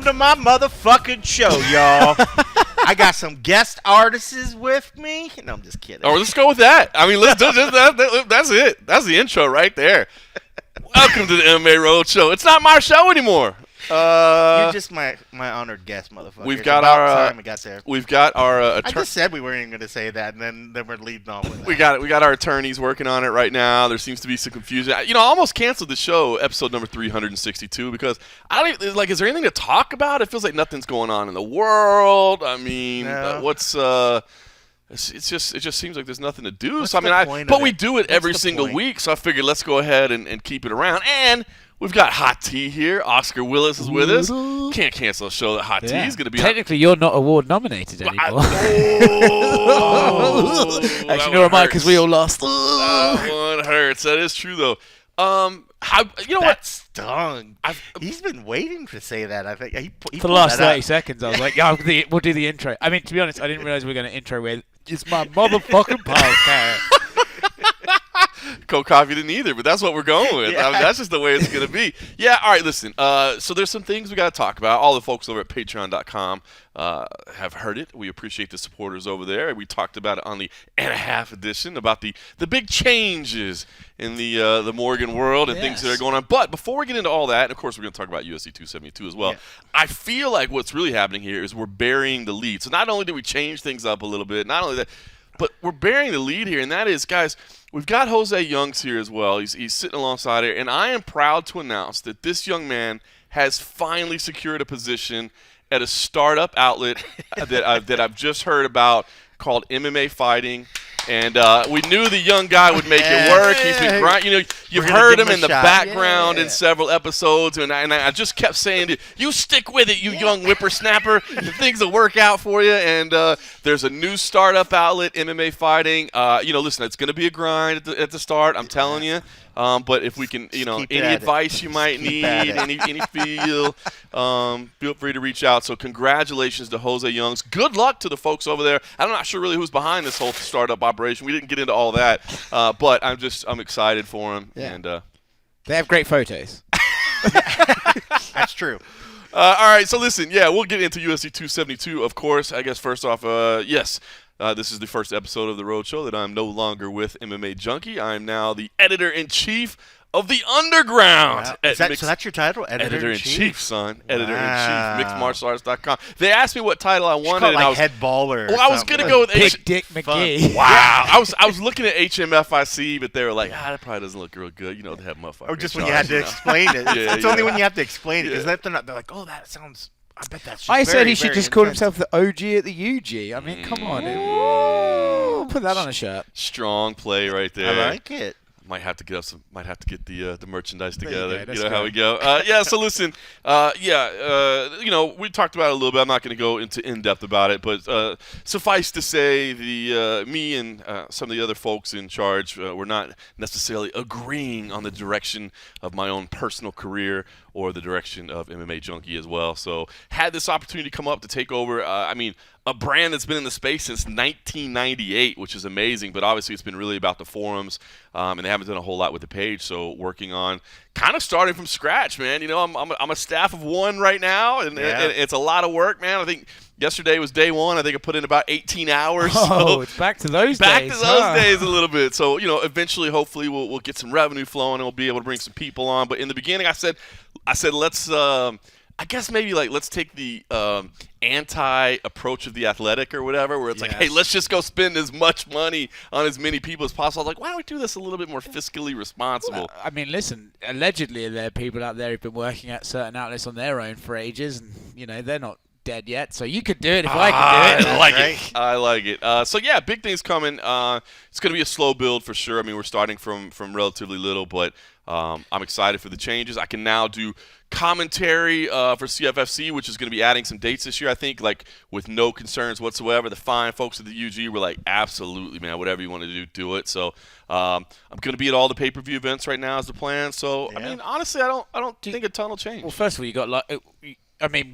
Welcome to my motherfucking show, y'all. I got some guest artists with me. No, I'm just kidding. Oh, let's go with that. I mean, let's do that. That's it. That's the intro right there. Welcome to the MMA Roadshow. It's not my show anymore. You're just my honored guest, motherfucker. We've got our time we got there. We've got our. I just said we weren't even going to say that, and then we're leading on with that. We got our attorneys working on it right now. There seems to be some confusion. You know, I almost canceled the show, episode number 362, because I don't even, like. Is there anything to talk about? It feels like nothing's going on in the world. I mean, what's It just seems like there's nothing to do. What's so I mean, but we do it every single week. So I figured let's go ahead and keep it around. And we've got Hot Tea here. Oscar Willis is with us. Can't cancel a show that Hot Tea is going to be. Technically, you're not award nominated anymore. Actually, nor am I, because we all lost. That one hurts. That is true though. That stung. He's been waiting to say that. I think he for the last 30 seconds. I was like, yeah, we'll do the intro. I mean, to be honest, I didn't realize we were going to intro with "It's my motherfucking podcast." Cold Coffee didn't either, but that's what we're going with. Yeah. I mean, that's just the way it's going to be. Yeah, all right, listen. So there's some things we got to talk about. All the folks over at patreon.com have heard it. We appreciate the supporters over there. We talked about it on the and a half edition about the big changes in the Morgan world and things that are going on. But before we get into all that, and of course we're going to talk about UFC 272 as well, I feel like what's really happening here is we're burying the lead. So not only did we change things up a little bit, not only that, but we're burying the lead here, and that is, guys, we've got Jose Youngs here as well. He's sitting alongside here, and I am proud to announce that this young man has finally secured a position at a startup outlet that I've just heard about called MMA Fighting. And we knew the young guy would make it work. He's been grinding. You know, you've heard him in the background in several episodes, and I just kept saying, "You stick with it, you young whippersnapper. Things will work out for you." And there's a new startup outlet, MMA Fighting. Listen, it's going to be a grind at the start. I'm telling you. But if we can, any advice you might need, any feel free to reach out. So congratulations to Jose Youngs. Good luck to the folks over there. I'm not sure really who's behind this whole startup operation. We didn't get into all that, but I'm excited for him. Yeah. And they have great photos. That's true. All right, so listen, we'll get into UFC 272, of course. I guess first off, yes. This is the first episode of the Roadshow that I'm no longer with MMA Junkie. I am now the editor-in-chief of The Underground. Wow. So that's your title? Editor-in-chief, son. Editor-in-chief, mixedmartialarts.com. They asked me what title I wanted. And I was head baller. Well, I was going to go with Big Dick McGee. Wow. I was looking at HMFIC, but they were like, that probably doesn't look real good. You know, the head motherfucker. Or just when you had to explain it. It's only when you have to explain it. Because they're like, oh, that sounds... I bet that's just I said he should just call himself the OG at the UG. I mean, come on. Put that on a shirt. Strong play right there. I like it. Might have to get the merchandise together. You know how we go. So listen. We talked about it a little bit. I'm not going to go into in depth about it, but suffice to say, me and some of the other folks in charge were not necessarily agreeing on the direction of my own personal career or the direction of MMA Junkie as well. So had this opportunity come up to take over. A brand that's been in the space since 1998, which is amazing, but obviously it's been really about the forums, and they haven't done a whole lot with the page, so working on kind of starting from scratch, man. I'm a staff of one right now, and it's a lot of work, man. I think yesterday was day one. I think I put in about 18 hours. So it's back to those days. Back to those days a little bit. So, eventually, hopefully, we'll get some revenue flowing, and we'll be able to bring some people on. But in the beginning, I said let's I guess maybe let's take the anti-approach of The Athletic or whatever, where it's like, hey, let's just go spend as much money on as many people as possible. I was like, why don't we do this a little bit more fiscally responsible? Well, I mean, listen, allegedly there are people out there who've been working at certain outlets on their own for ages, and, they're not dead yet, so you could do it if I could do it. I like it. So big things coming. It's going to be a slow build for sure. I mean, we're starting from relatively little, but I'm excited for the changes. I can now do commentary for CFFC, which is going to be adding some dates this year, I think, with no concerns whatsoever. The fine folks at the UG were like, absolutely, man, whatever you want to do it. So I'm going to be at all the pay-per-view events right now is the plan. So, I mean, honestly, I don't think a ton will change. Well, first of all, you got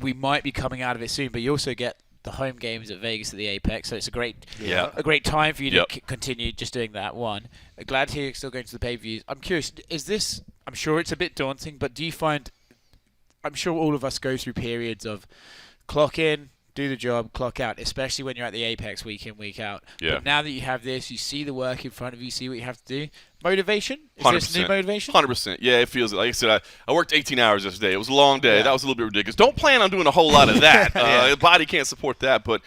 we might be coming out of it soon, but you also get the home games at Vegas at the Apex, so it's a great time for you to continue just doing that one. Glad to hear you're still going to the pay-per-views. I'm curious, I'm sure it's a bit daunting, but do you find I'm sure all of us go through periods of clock in, do the job, clock out, especially when you're at the Apex week in, week out. Yeah. But now that you have this, you see the work in front of you, see what you have to do. Motivation? Is 100%. this new motivation? 100%. Yeah, it feels like I said. I worked 18 hours yesterday. It was a long day. Yeah. That was a little bit ridiculous. Don't plan on doing a whole lot of that. The body can't support that. But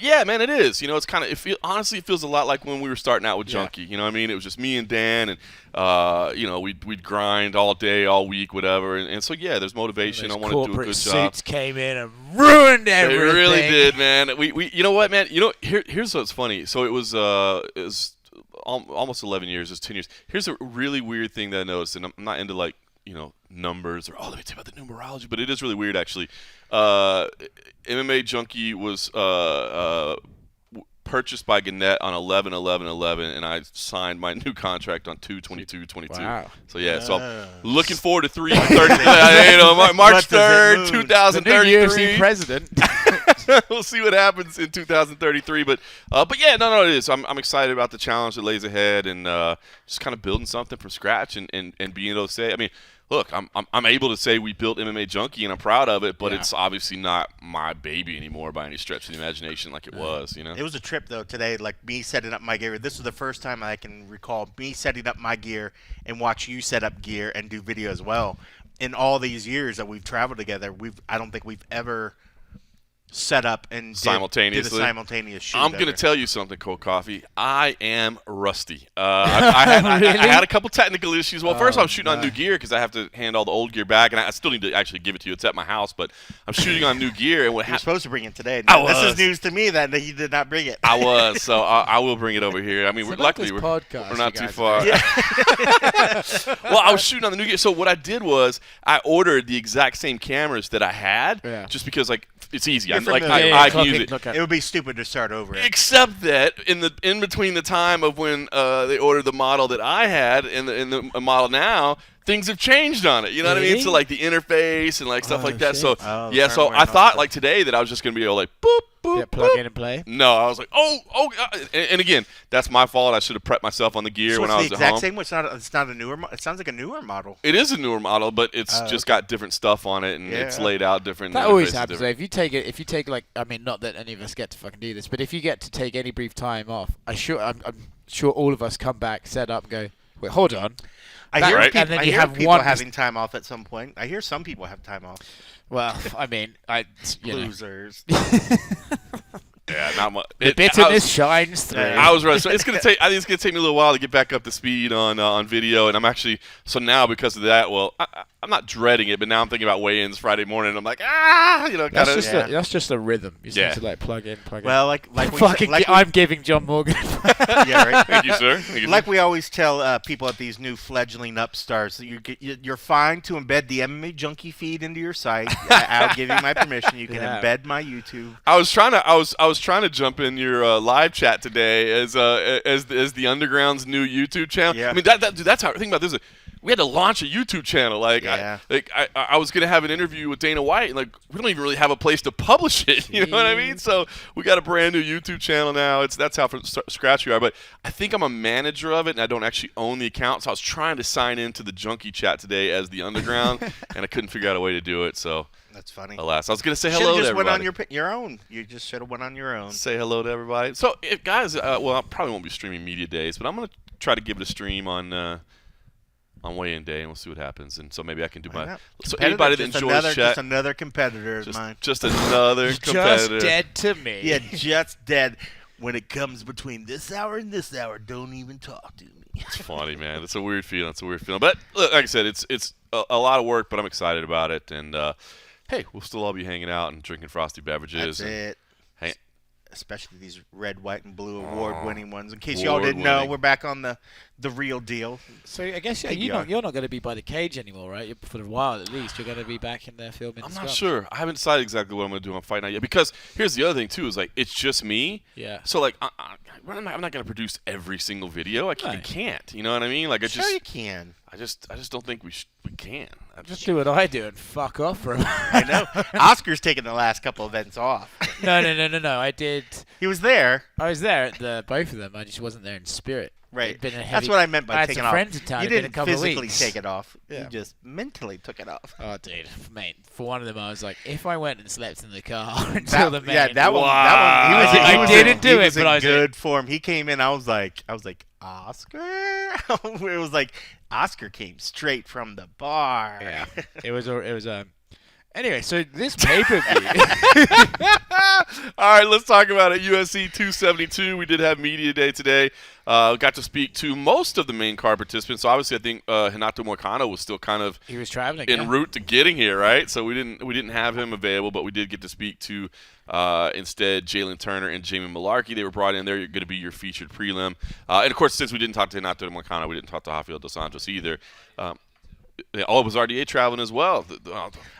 yeah, man, it is. You know, it's kind of. Honestly, it feels a lot like when we were starting out with Junkie. You know what I mean? It was just me and Dan, and you know, we'd grind all day, all week, whatever. And so yeah, there's motivation. I want to do a good corporate job. suits came in and ruined everything. They really did, man. We you know what, man? You know, here's what's funny. So it was almost 11 years. It was 10 years. Here's a really weird thing that I noticed, and I'm not into like, you know, numbers or let me tell you about the numerology, but it is really weird actually. MMA Junkie was purchased by Gannett on 11/11/11, and I signed my new contract on 2/22/22. Wow. So yeah, so I'm looking forward to 3/30. You know, March 3rd, The 2033. new UFC president. We'll see what happens in 2033, but yeah, no, it is. I'm excited about the challenge that lays ahead, and just kind of building something from scratch, and being able to say, I mean, look, I'm able to say we built MMA Junkie, and I'm proud of it, but it's obviously not my baby anymore by any stretch of the imagination like it was, you know. It was a trip though today, like me setting up my gear. This was the first time I can recall me setting up my gear and watch you set up gear and do video as well. In all these years that we've traveled together, I don't think we've ever set up and did a simultaneous shoot. I'm going to tell you something, Cold Coffee. I am rusty. I had a couple technical issues. Well, first I'm shooting on new gear because I have to hand all the old gear back, and I still need to actually give it to you. It's at my house, but I'm shooting on new gear. And what You're supposed to bring it today. This is news to me that you did not bring it. I was, so I will bring it over here. I mean, luckily we're not too far. Yeah. Well, I was shooting on the new gear. So what I did was I ordered the exact same cameras that I had, just because like it's easy. I can use it. It would be stupid to start over. Except that in between the time of when they ordered the model that I had and the model now, things have changed on it. You know what I mean? So like the interface and like stuff like that. Shit. So so I thought like today that I was just gonna be able to like boop boop. Plug in and play. No, I was like and again, that's my fault. I should have prepped myself on the gear when I was at home. It's the exact same. It's not a newer. It sounds like a newer model. It is a newer model, but it's just got different stuff on it and it's laid out different. That always happens. Though. If you take like, I mean, not that any of us get to fucking do this, but if you get to take any brief time off, I'm sure all of us come back, set up, and go, wait, hold on. I hear and then I you hear have people one having time off at some point. I hear some people have time off. Well, I mean, Losers. Yeah, not much. The bitterness shines through. I was right. So I think it's gonna take me a little while to get back up to speed on video, and I'm actually now because of that. Well, I'm not dreading it, but now I'm thinking about weigh-ins Friday morning. And I'm like, that's just a rhythm. You just need to like plug in. Well, like I'm giving John Morgan. Yeah, right. Thank you, sir. Like we always tell people at these new fledgling upstarts, that you're fine to embed the MMA Junkie feed into your site. I'll give you my permission. You can embed my YouTube. I was trying to jump in your live chat today as the Underground's new YouTube channel. Yeah. I mean that's how. Think about this. We had to launch a YouTube channel. Like, I was gonna have an interview with Dana White, and like we don't even really have a place to publish it. You know what I mean? So we got a brand new YouTube channel now. That's how from scratch we are. But I think I'm a manager of it, and I don't actually own the account. So I was trying to sign into the Junkie chat today as the Underground, and I couldn't figure out a way to do it. So that's funny. Alas, I was gonna say hello to everybody. Just went on your own. You just should have went on your own. Say hello to everybody. So, guys, well, I probably won't be streaming media days, but I'm gonna try to give it a stream on weigh-in day, and we'll see what happens. And so maybe I can do my. So anybody that enjoys chat, just another competitor of mine. Just another competitor. Just dead to me. Yeah, just dead. When it comes between this hour and this hour, don't even talk to me. It's funny, man. It's a weird feeling. But look, like I said, it's a lot of work, but I'm excited about it. And hey, we'll still all be hanging out and drinking frosty beverages. That's it. Especially these red, white, and blue award-winning ones. In case y'all didn't know, we're back on the real deal. So I guess you're not going to be by the cage anymore, right? For a while at least. You're going to be back in there filming. I'm not sure. I haven't decided exactly what I'm going to do on Fight Night yet. Because here's the other thing too: is like it's just me. Yeah. So like I'm not going to produce every single video. I can't. You know what I mean? Like Sure you can. I just don't think we can. Just do what I do and fuck off for a while. I know. Oscar's taken the last couple events off. No. I did. He was there. I was there at both of them. I just wasn't there in spirit. Right. it'd been a That's heavy. what I meant I by had taking some off. friends in town. You It'd been a didn't couple of physically weeks. take it off. Yeah. You just mentally took it off. Oh, dude, mate. For one of them, I was like, if I went and slept in the car until the main. Yeah, that one. Wow. He I was didn't do he it, was but in I was good form. He came in. I was like, Oscar. It was like Oscar came straight from the bar. Yeah, it was. Anyway, so this pay-per-view. All right, let's talk about it. UFC 272. We did have media day today. Got to speak to most of the main card participants. So obviously, I think Renato Moicano was still kind of He was traveling en route to getting here, right? So we didn't have him available, but we did get to speak to instead Jalen Turner and Jamie Malarkey. They were brought in there. You're going to be your featured prelim, and of course, since we didn't talk to Renato Moicano, we didn't talk to Rafael dos Santos either. It was RDA traveling as well.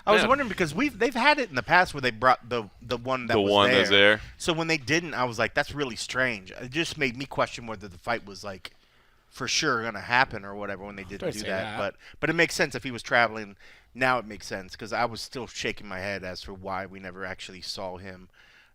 I was wondering because they've had it in the past where they brought the one that the was one there. that's there. So when they didn't, I was like, that's really strange. It just made me question whether the fight was like for sure going to happen or whatever when they didn't Don't do say that. that. But it makes sense if he was traveling. Now it makes sense because I was still shaking my head as to why we never actually saw him.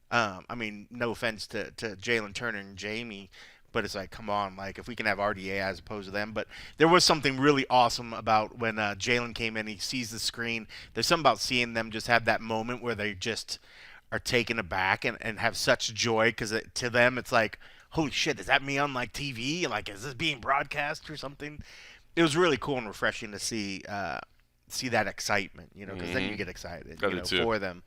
I mean, no offense to Jalen Turner and Jamie. But it's like, come on, like if we can have RDA as opposed to them. But there was something really awesome about when Jalen came in. He sees the screen. There's something about seeing them just have that moment where they just are taken aback and have such joy because to them it's like, holy shit, is that me on like TV? Like, is this being broadcast or something? It was really cool and refreshing to see that excitement, because then you get excited for them.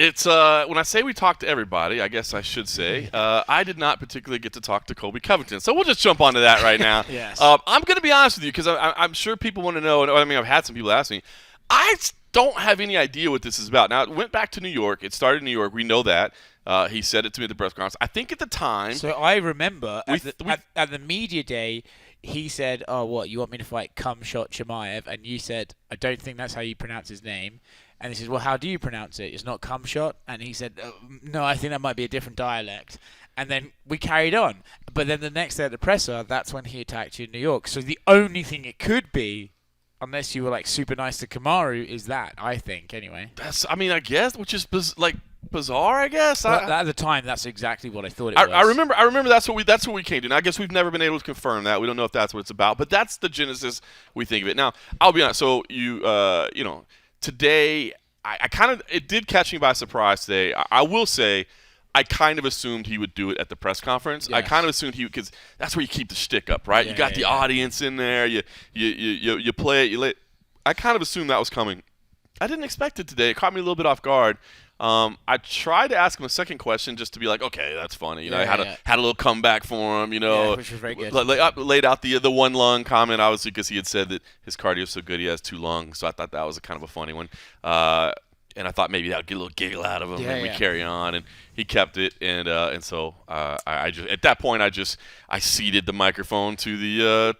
It's when I say we talked to everybody, I guess I should say I did not particularly get to talk to Colby Covington. So we'll just jump onto that right now. Yes. I'm going to be honest with you because I'm sure people want to know. I mean, I've had some people ask me. I don't have any idea what this is about. Now, it went back to New York. It started in New York. We know that. He said it to me at the press conference. I think at the time. So I remember at the media day, he said, "Oh, what you want me to fight Cumshot Chimaev?" And you said, "I don't think that's how you pronounce his name." And he says, "Well, how do you pronounce it? It's not Cumshot." And he said, "No, I think that might be a different dialect." And then we carried on. But then the next day at the presser, that's when he attacked you in New York. So the only thing it could be, unless you were like super nice to Kamaru, is that, I think, anyway. I guess, which is bizarre, I guess. At the time, that's exactly what I thought it was. I remember that's what we came to. And I guess we've never been able to confirm that. We don't know if that's what it's about, but that's the genesis we think of it. Now, I'll be honest. So today, it did catch me by surprise today. I will say, I kind of assumed he would do it at the press conference. Yes. I kind of assumed because that's where you keep the shtick up, right? You got the audience in there. You play it. I kind of assumed that was coming. I didn't expect it today. It caught me a little bit off guard. I tried to ask him a second question just to be like, okay, that's funny. I had a little comeback for him. which was very good. Laid out the one lung comment, obviously, because he had said that his cardio is so good he has 2 lungs. So I thought that was a kind of a funny one. And I thought maybe that would get a little giggle out of him, and we carry on. And he kept it, and so I just at that point I ceded the microphone to the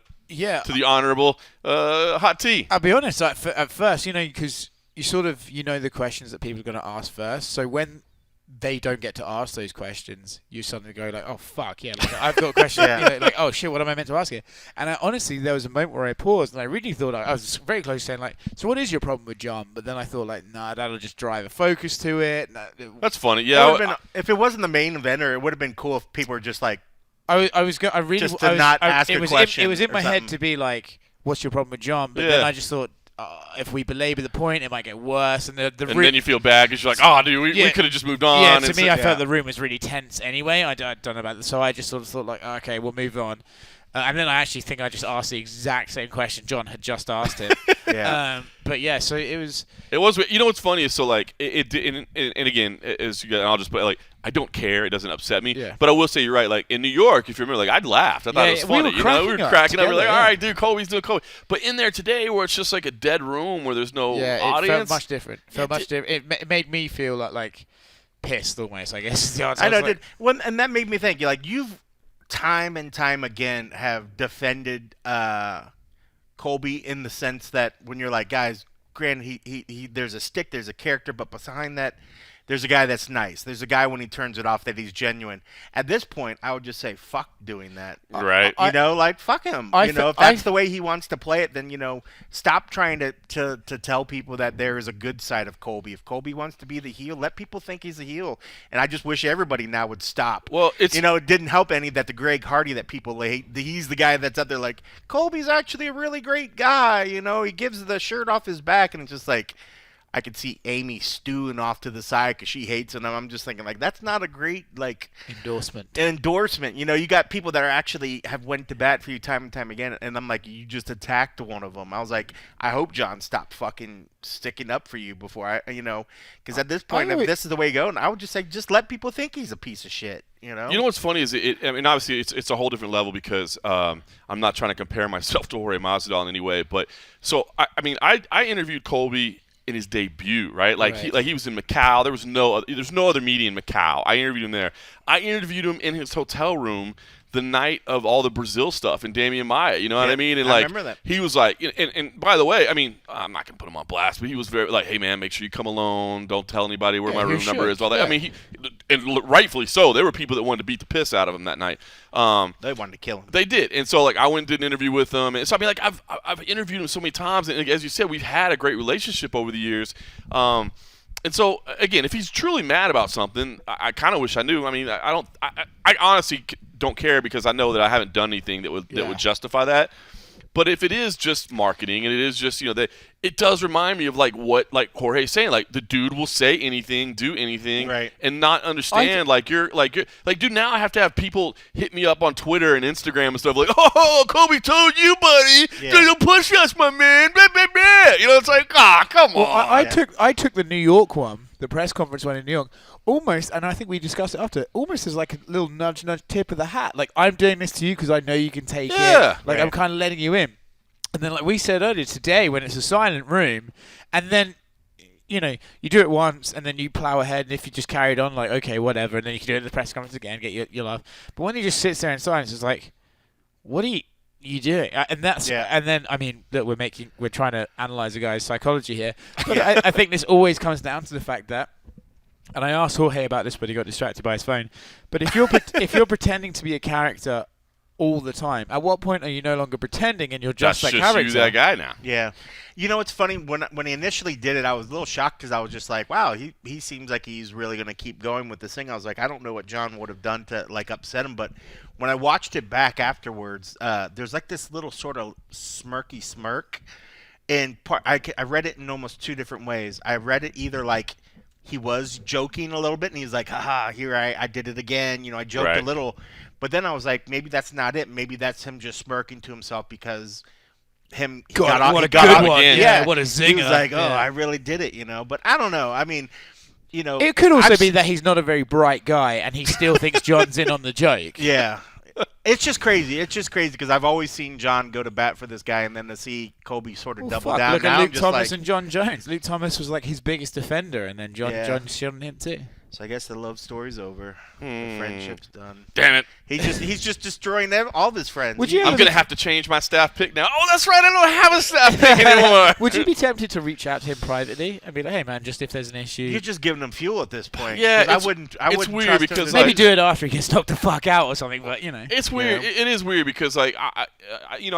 honorable Hot Tea. I'll be honest. At first, because you sort of the questions that people are going to ask first. So when they don't get to ask those questions, you suddenly go like, oh fuck yeah, like, I've got a question. Like, oh shit, what am I meant to ask here? And honestly, there was a moment where I paused and I really thought I was very close to saying like, so what is your problem with John? But then I thought like, nah, that'll just drive a focus to it. That's funny. Yeah. If it wasn't the main eventer, it would have been cool if people were just like, not ask a question. It was in my something. head to be like, what's your problem with John? But then I just thought, if we belabor the point, it might get worse. And then you feel bad because you're like, oh, dude, we could have just moved on. Yeah, to me, I felt the room was really tense anyway. I don't know about that. So I just sort of thought like, okay, we'll move on. And then I actually think I just asked the exact same question John had just asked him. But yeah, so it was. It was. What's funny is so like and again, as you guys, I'll just put like I don't care. It doesn't upset me. Yeah. But I will say you're right. Like in New York, if you remember, like I'd laughed. I thought it was funny. We were cracking up. We're like, all right, dude, Kobe's doing Kobe. But in there today, where it's just like a dead room where there's no audience, it felt much different. It made me feel like pissed almost. I guess. I know, and that made me think. Like you've time and time again have defended Colby in the sense that when you're like, guys, granted, he there's a stick, there's a character, but behind that, There's a guy that's nice. There's a guy when he turns it off that he's genuine. At this point, I would just say fuck doing that. Right. Like fuck him. If that's the way he wants to play it, then stop trying to tell people that there is a good side of Colby. If Colby wants to be the heel, let people think he's a heel. And I just wish everybody now would stop. Well, it didn't help any that the Greg Hardy that people hate. He's the guy that's out there like Colby's actually a really great guy. He gives the shirt off his back, and it's just like. I could see Amy stewing off to the side because she hates him. I'm just thinking, like, that's not a great, endorsement. You got people that are actually have went to bat for you time and time again, and I'm like, you just attacked one of them. I was like, I hope John stopped fucking sticking up for you before because at this point, if this is the way going, I would just say, just let people think he's a piece of shit. You know what's funny is obviously it's a whole different level because I'm not trying to compare myself to Jorge Masvidal in any way, but so I interviewed Colby in his debut, right? He was in Macau. There's no other media in Macau. I interviewed him there. I interviewed him in his hotel room the night of all the Brazil stuff and Damian Maya. You know what I mean? And I remember that. He was like, and by the way, I'm not gonna put him on blast, but he was very like, hey man, make sure you come alone. Don't tell anybody where my room number is. All that. Yeah. And rightfully so. There were people that wanted to beat the piss out of him that night. They wanted to kill him. They did, and so I went and did an interview with him, and so I've interviewed him so many times, and as you said, we've had a great relationship over the years. And so again, if he's truly mad about something, I kind of wish I knew. I honestly don't care because I know that I haven't done anything that would justify that. But if it is just marketing and it is just it does remind me of what Jorge's saying, the dude will say anything, do anything, right, and not understand you're dude. Now I have to have people hit me up on Twitter and Instagram and stuff like, oh, Kobe told you, buddy, don't push us, my man. Blah, blah, blah. It's like, come on. I took the New York one, the press conference one in New York, almost, and I think we discussed it after, almost as like a little nudge tip of the hat. Like, I'm doing this to you because I know you can take it. Right. I'm kind of letting you in. And then, like we said earlier today, when it's a silent room, and then, you do it once, and then you plow ahead, and if you just carry it on, like, okay, whatever, and then you can do it at the press conference again, get your laugh. But when he just sits there in silence, it's like, what are you doing? And that's, and then, look, we're trying to analyze a guy's psychology here, but I think this always comes down to the fact that, and I asked Jorge about this, but he got distracted by his phone. But if you're pretending to be a character all the time, at what point are you no longer pretending and you're just that character? You that guy now. Yeah. It's funny, when he initially did it, I was a little shocked because I was just like, wow, he seems like he's really going to keep going with this thing. I was like, I don't know what John would have done to upset him, but when I watched it back afterwards, there's this little sort of smirky smirk, and I read it in almost two different ways. I read it either like he was joking a little bit, and he's like, haha, here I did it again. I joked a little. But then I was like, maybe that's not it. Maybe that's him just smirking to himself because he got off again. Yeah, what a zinger. He was like, I really did it, But I don't know. It could also be that he's not a very bright guy and he still thinks John's in on the joke. Yeah. It's just crazy. It's just crazy because I've always seen John go to bat for this guy, and then to see Kobe sort of double down. Look at Luke Thomas and John Jones. Luke Thomas was like his biggest defender, and then John shit on him too. So I guess the love story's over. The friendship's done. Damn it! He's just destroying all of his friends. I'm gonna have to change my staff pick now. Oh, that's right. I don't have a staff pick anymore. Would you be tempted to reach out to him privately and be like, "Hey, man, just if there's an issue"? You're just giving him fuel at this point. Yeah, I wouldn't. It's weird because maybe do it after he gets knocked the fuck out or something. But it's weird. It is weird because I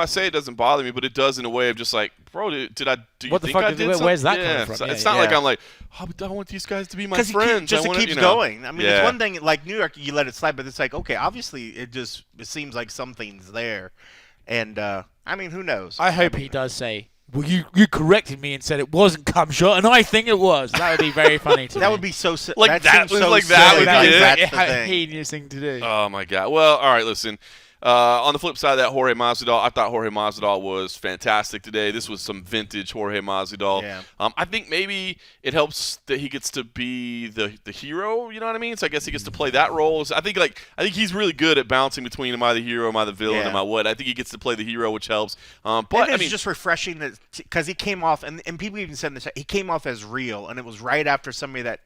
say it doesn't bother me, but it does in a way of just like, bro, do you what the think fuck I did something? Where's that coming from? It's not like I'm like, I want these guys to be my friends. Because it keeps going. It's one thing like New York, you let it slide, but it's like, okay, obviously it seems like something's there, and who knows? I hope he does say, well, you corrected me and said it wasn't cum shot, and I think it was. That would be very funny to me. That would be so silly. Like that was like that would be that's a heinous thing to do. Oh my god. Well, all right, listen. On the flip side of that, Jorge Masvidal, I thought Jorge Masvidal was fantastic today. This was some vintage Jorge Masvidal. Yeah. I think maybe it helps that he gets to be the hero. You know what I mean? So I guess he gets to play that role. So I think he's really good at bouncing between am I the hero, am I the villain, am I what? I think he gets to play the hero, which helps. But it's just refreshing because he came off, and people even said this. He came off as real, and it was right after somebody that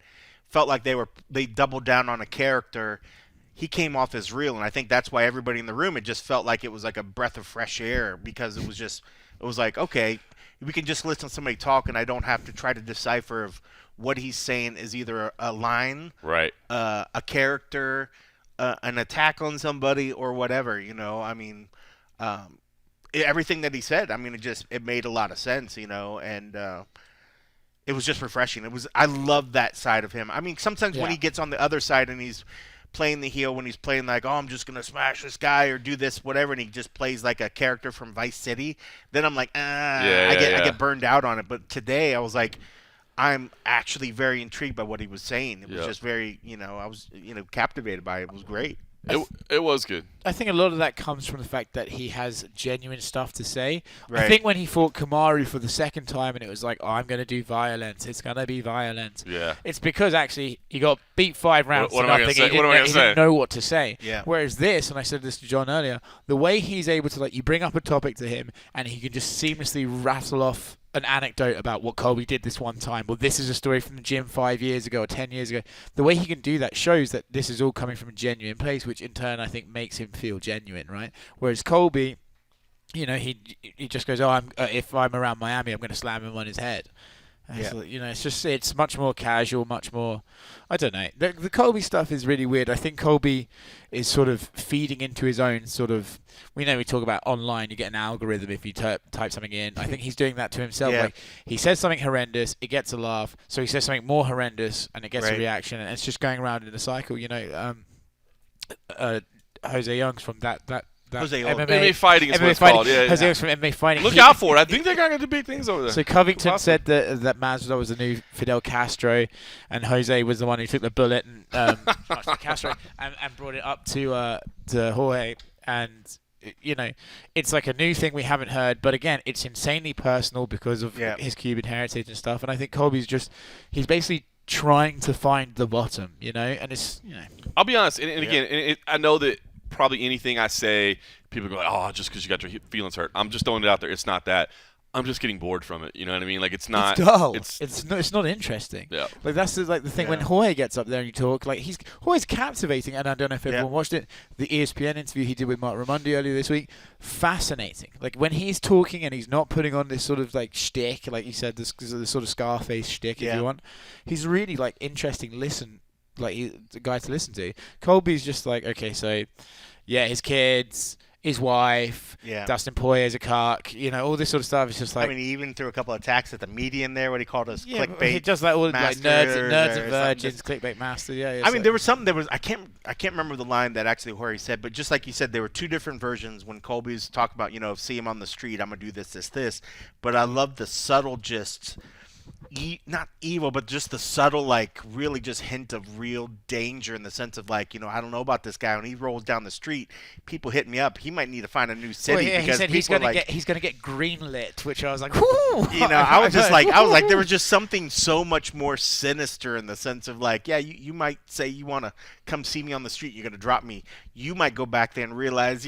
felt like they doubled down on a character. He came off as real, and I think that's why everybody in the room, it just felt like it was like a breath of fresh air because it was like, okay, we can just listen to somebody talk, and I don't have to try to decipher of what he's saying is either a line, Right. a character, an attack on somebody, or whatever. I mean, everything that he said. I mean, it made a lot of sense. And it was just refreshing. I love that side of him. I mean, sometimes when he gets on the other side and he's playing the heel, when he's playing like, oh, I'm just gonna smash this guy or do this, whatever, and he just plays like a character from Vice City, then I'm like, I get burned out on it. But today I was like, I'm actually very intrigued by what he was saying. It was just very, I was, captivated by it. It was great. It was good. I think a lot of that comes from the fact that he has genuine stuff to say. Right. I think when he fought Kamaru for the second time and it was like, oh, I'm going to do violence. It's going to be violence. Yeah. It's because actually he got beat 5 rounds What to am I nothing. gonna say? What am I gonna He say? didn't know what to say. Yeah. Whereas this, and I said this to John earlier, the way he's able to, you bring up a topic to him and he can just seamlessly rattle off an anecdote about what Colby did this one time. Well, this is a story from the gym 5 years ago or 10 years ago. The way he can do that shows that this is all coming from a genuine place, which in turn I think makes him feel genuine, right? Whereas Colby, he just goes, oh, if I'm around Miami, I'm going to slam him on his head. Yeah. So, it's much more casual, much more, I don't know. The Colby stuff is really weird. I think Colby is sort of feeding into his own sort of, we talk about online, you get an algorithm if you type something in. I think he's doing that to himself. Yeah. Like, he says something horrendous, it gets a laugh. So he says something more horrendous and it gets a reaction. And it's just going around in a cycle, Jose Young's from that Jose Young. MMA fighting is what it's fighting. called. Yeah. Jose Young's from MMA fighting. Look out for it. I think they're going to do big things over there. So Covington Awesome. said that Masvidal was the new Fidel Castro, and Jose was the one who took the bullet and Castro and brought it up to Jorge. And it's like a new thing we haven't heard, but again, it's insanely personal because of his Cuban heritage and stuff. And I think Colby's he's basically trying to find the bottom, and it's I'll be honest, and again, I know that probably anything I say, people go, oh, just because you got your feelings hurt. I'm just throwing it out there. It's not that. I'm just getting bored from it. You know what I mean? Like, it's not. It's dull. It's not interesting. Yeah. Like, that's the thing when Jorge gets up there and you talk. Like, Jorge's captivating, and I don't know if everyone watched it. The ESPN interview he did with Mark Raimondi earlier this week, fascinating. Like, when he's talking and he's not putting on this sort of shtick, like you said, this sort of Scarface shtick, if you want. He's really interesting. The guy to listen to. Colby's just like, okay, so his kids, his wife, Dustin Poirier's a cock, all this sort of stuff. It's just like, I mean, he even threw a couple of attacks at the media in there. What he called us clickbait. He does all nerds and virgins, clickbait master. Yeah. I mean, there was something. I can't remember the line that actually Jorge said, but just like you said, there were two different versions when Colby's talked about, see him on the street, I'm gonna do this. But I love the subtle, just not evil, but just the subtle, really just hint of real danger in the sense of I don't know about this guy. When he rolls down the street, people hit me up. He might need to find a new city because he said he's going to get greenlit, which I was like, whoo! I was like, there was just something so much more sinister in the sense of you might say you want to come see me on the street, you're going to drop me. You might go back there and realize,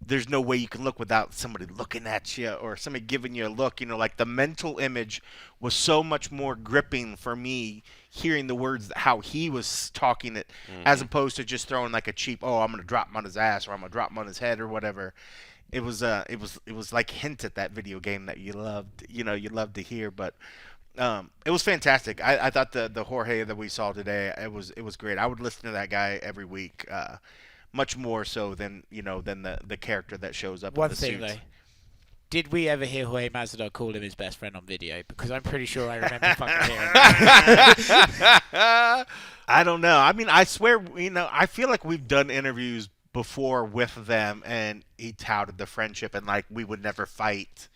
there's no way you can look without somebody looking at you or somebody giving you a look. The mental image was so much more gripping for me hearing the words, how he was talking it, as opposed to just throwing a cheap, I'm going to drop him on his ass or I'm going to drop him on his head or whatever. It was like hint at that video game that you loved, you loved to hear, but it was fantastic. I thought the Jorge that we saw today, it was great. I would listen to that guy every week, much more so than the character that shows up. One in the thing suits. though, did we ever hear Jorge Masvidal call him his best friend on video? Because I'm pretty sure I remember fucking hearing that. I don't know. I mean, I swear, I feel like we've done interviews before with them, and he touted the friendship and we would never fight,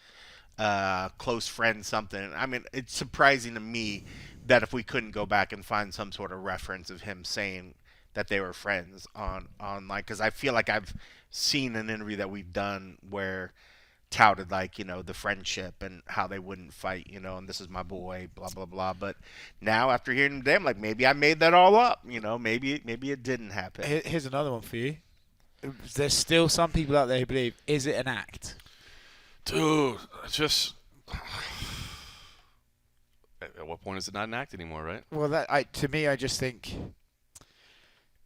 close friends, something. I mean, it's surprising to me that if we couldn't go back and find some sort of reference of him saying that they were friends online, because I feel like I've seen an interview that we've done where touted the friendship and how they wouldn't fight, and this is my boy, blah blah blah. But now after hearing him today, I'm like, maybe I made that all up, maybe it didn't happen. Here's another one for you. There's still some people out there who believe, is it an act? Dude, just at what point is it not an act anymore, right? Well, to me, I just think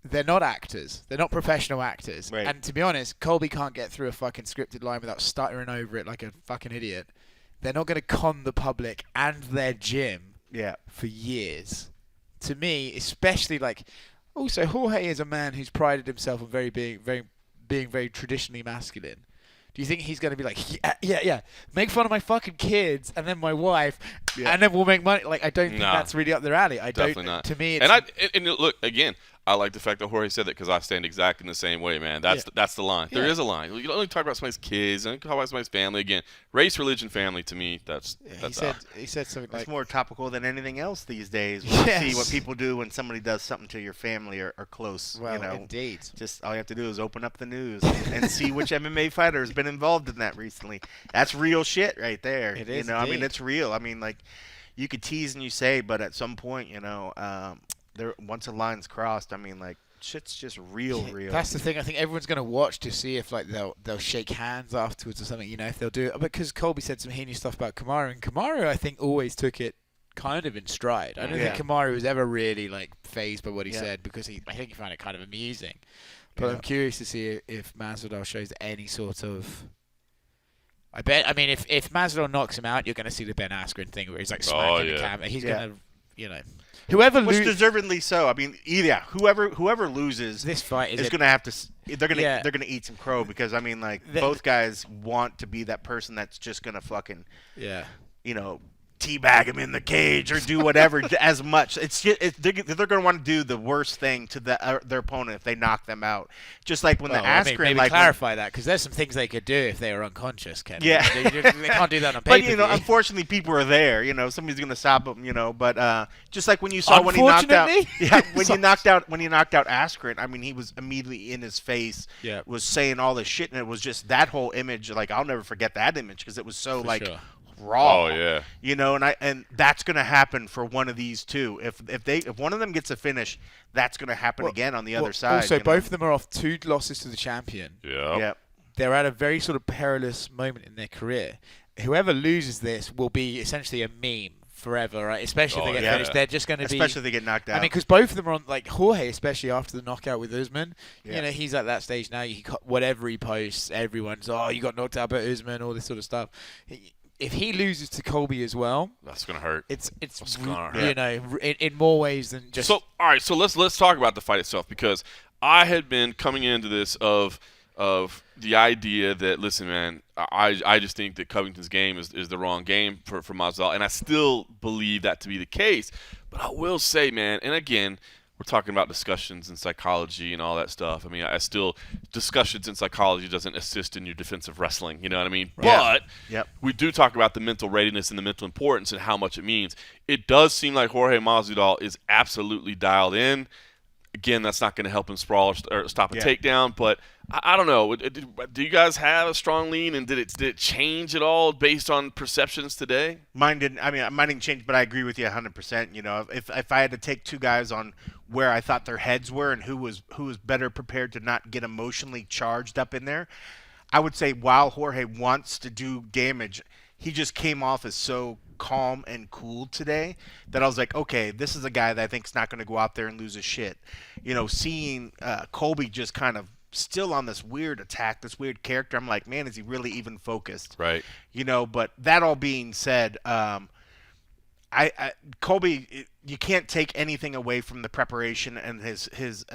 they're not actors. They're not professional actors. Right. And to be honest, Colby can't get through a fucking scripted line without stuttering over it like a fucking idiot. They're not going to con the public and their gym Yeah. for years. To me, especially like, also Jorge is a man who's prided himself on being very traditionally masculine. Do you think he's going to be like, yeah, make fun of my fucking kids and then my wife, and then we'll make money? Like, I don't think that's really up their alley. Definitely not. To me, it's... And look, again, I like the fact that Jorge said that because I stand exactly in the same way, man. That's the line. Yeah. There is a line. You don't only talk about somebody's kids, and talk about somebody's family. Again, race, religion, family. To me, he said something like, it's more topical than anything else these days. Yes. You see what people do when somebody does something to your family or close. well, you know, indeed. just all you have to do is open up the news and see which MMA fighter has been involved in that recently. That's real shit right there. It is, You know, I mean, indeed. it's real. I mean, like, you could tease and you say, but at some point, once a line's crossed, I mean, like, shit's just real. That's the thing. I think everyone's going to watch to see if like they'll shake hands afterwards or something. You know, if they'll do it, because Colby said some heinous stuff about Kamaru, and Kamaru I think always took it kind of in stride. I don't think Kamaru was ever really like fazed by what he said, because I think he found it kind of amusing. But I'm curious to see if Masvidal shows any sort of... I mean, if Masvidal knocks him out, you're going to see the Ben Askren thing where he's like smacking the camera. He's going to, whoever Which loses... deservedly so. I mean, whoever loses This fight is going to have to. They're going to eat some crow, because I mean, like, both guys want to be that person that's just going to fucking teabag him in the cage or do whatever as much. They're going to want to do the worst thing to their opponent if they knock them out. Just like when the Askren, maybe clarify that, because there's some things they could do if they were unconscious, Ken. Yeah. They can't do that on paper. But unfortunately, people are there. Somebody's going to stop them. But just like when you saw when he knocked out, when you knocked out Askren, I mean, he was immediately in his face, was saying all this shit, and it was just that whole image. Like, I'll never forget that image, because it was so raw. Oh yeah. And that's going to happen for one of these two. If one of them gets a finish, that's going to happen again on the other side. Also, both of them are off 2 losses to the champion. Yeah. They're at a very sort of perilous moment in their career. Whoever loses this will be essentially a meme forever, right? Especially if they get finished. They're just going to be... Especially if they get knocked out. I mean, because both of them are on... Like, Jorge, especially after the knockout with Usman, he's at that stage now. Whatever he posts, everyone's, you got knocked out by Usman, all this sort of stuff. If he loses to Colby as well, that's gonna hurt. It's gonna hurt. In more ways than just... So all right, so let's talk about the fight itself, because I had been coming into this of the idea that, listen, man, I just think that Covington's game is the wrong game for Masvidal, and I still believe that to be the case. But I will say, man, and again, we're talking about discussions in psychology and all that stuff. I mean, discussions in psychology doesn't assist in your defensive wrestling. You know what I mean? Yeah. But we do talk about the mental readiness and the mental importance and how much it means. It does seem like Jorge Masvidal is absolutely dialed in. Again, that's not going to help him sprawl or stop a takedown, but I don't know. Do you guys have a strong lean, and did it change at all based on perceptions today? Mine didn't. I mean, mine didn't change, but I agree with you 100%. If I had to take two guys on where I thought their heads were and who was better prepared to not get emotionally charged up in there, I would say while Jorge wants to do damage, he just came off as so calm and cool today that I was like, okay, this is a guy that I think is not going to go out there and lose his shit. Seeing Colby just kind of still on this weird attack, this weird character, I'm like, man, is he really even focused? Right. But that all being said, Colby, you can't take anything away from the preparation and his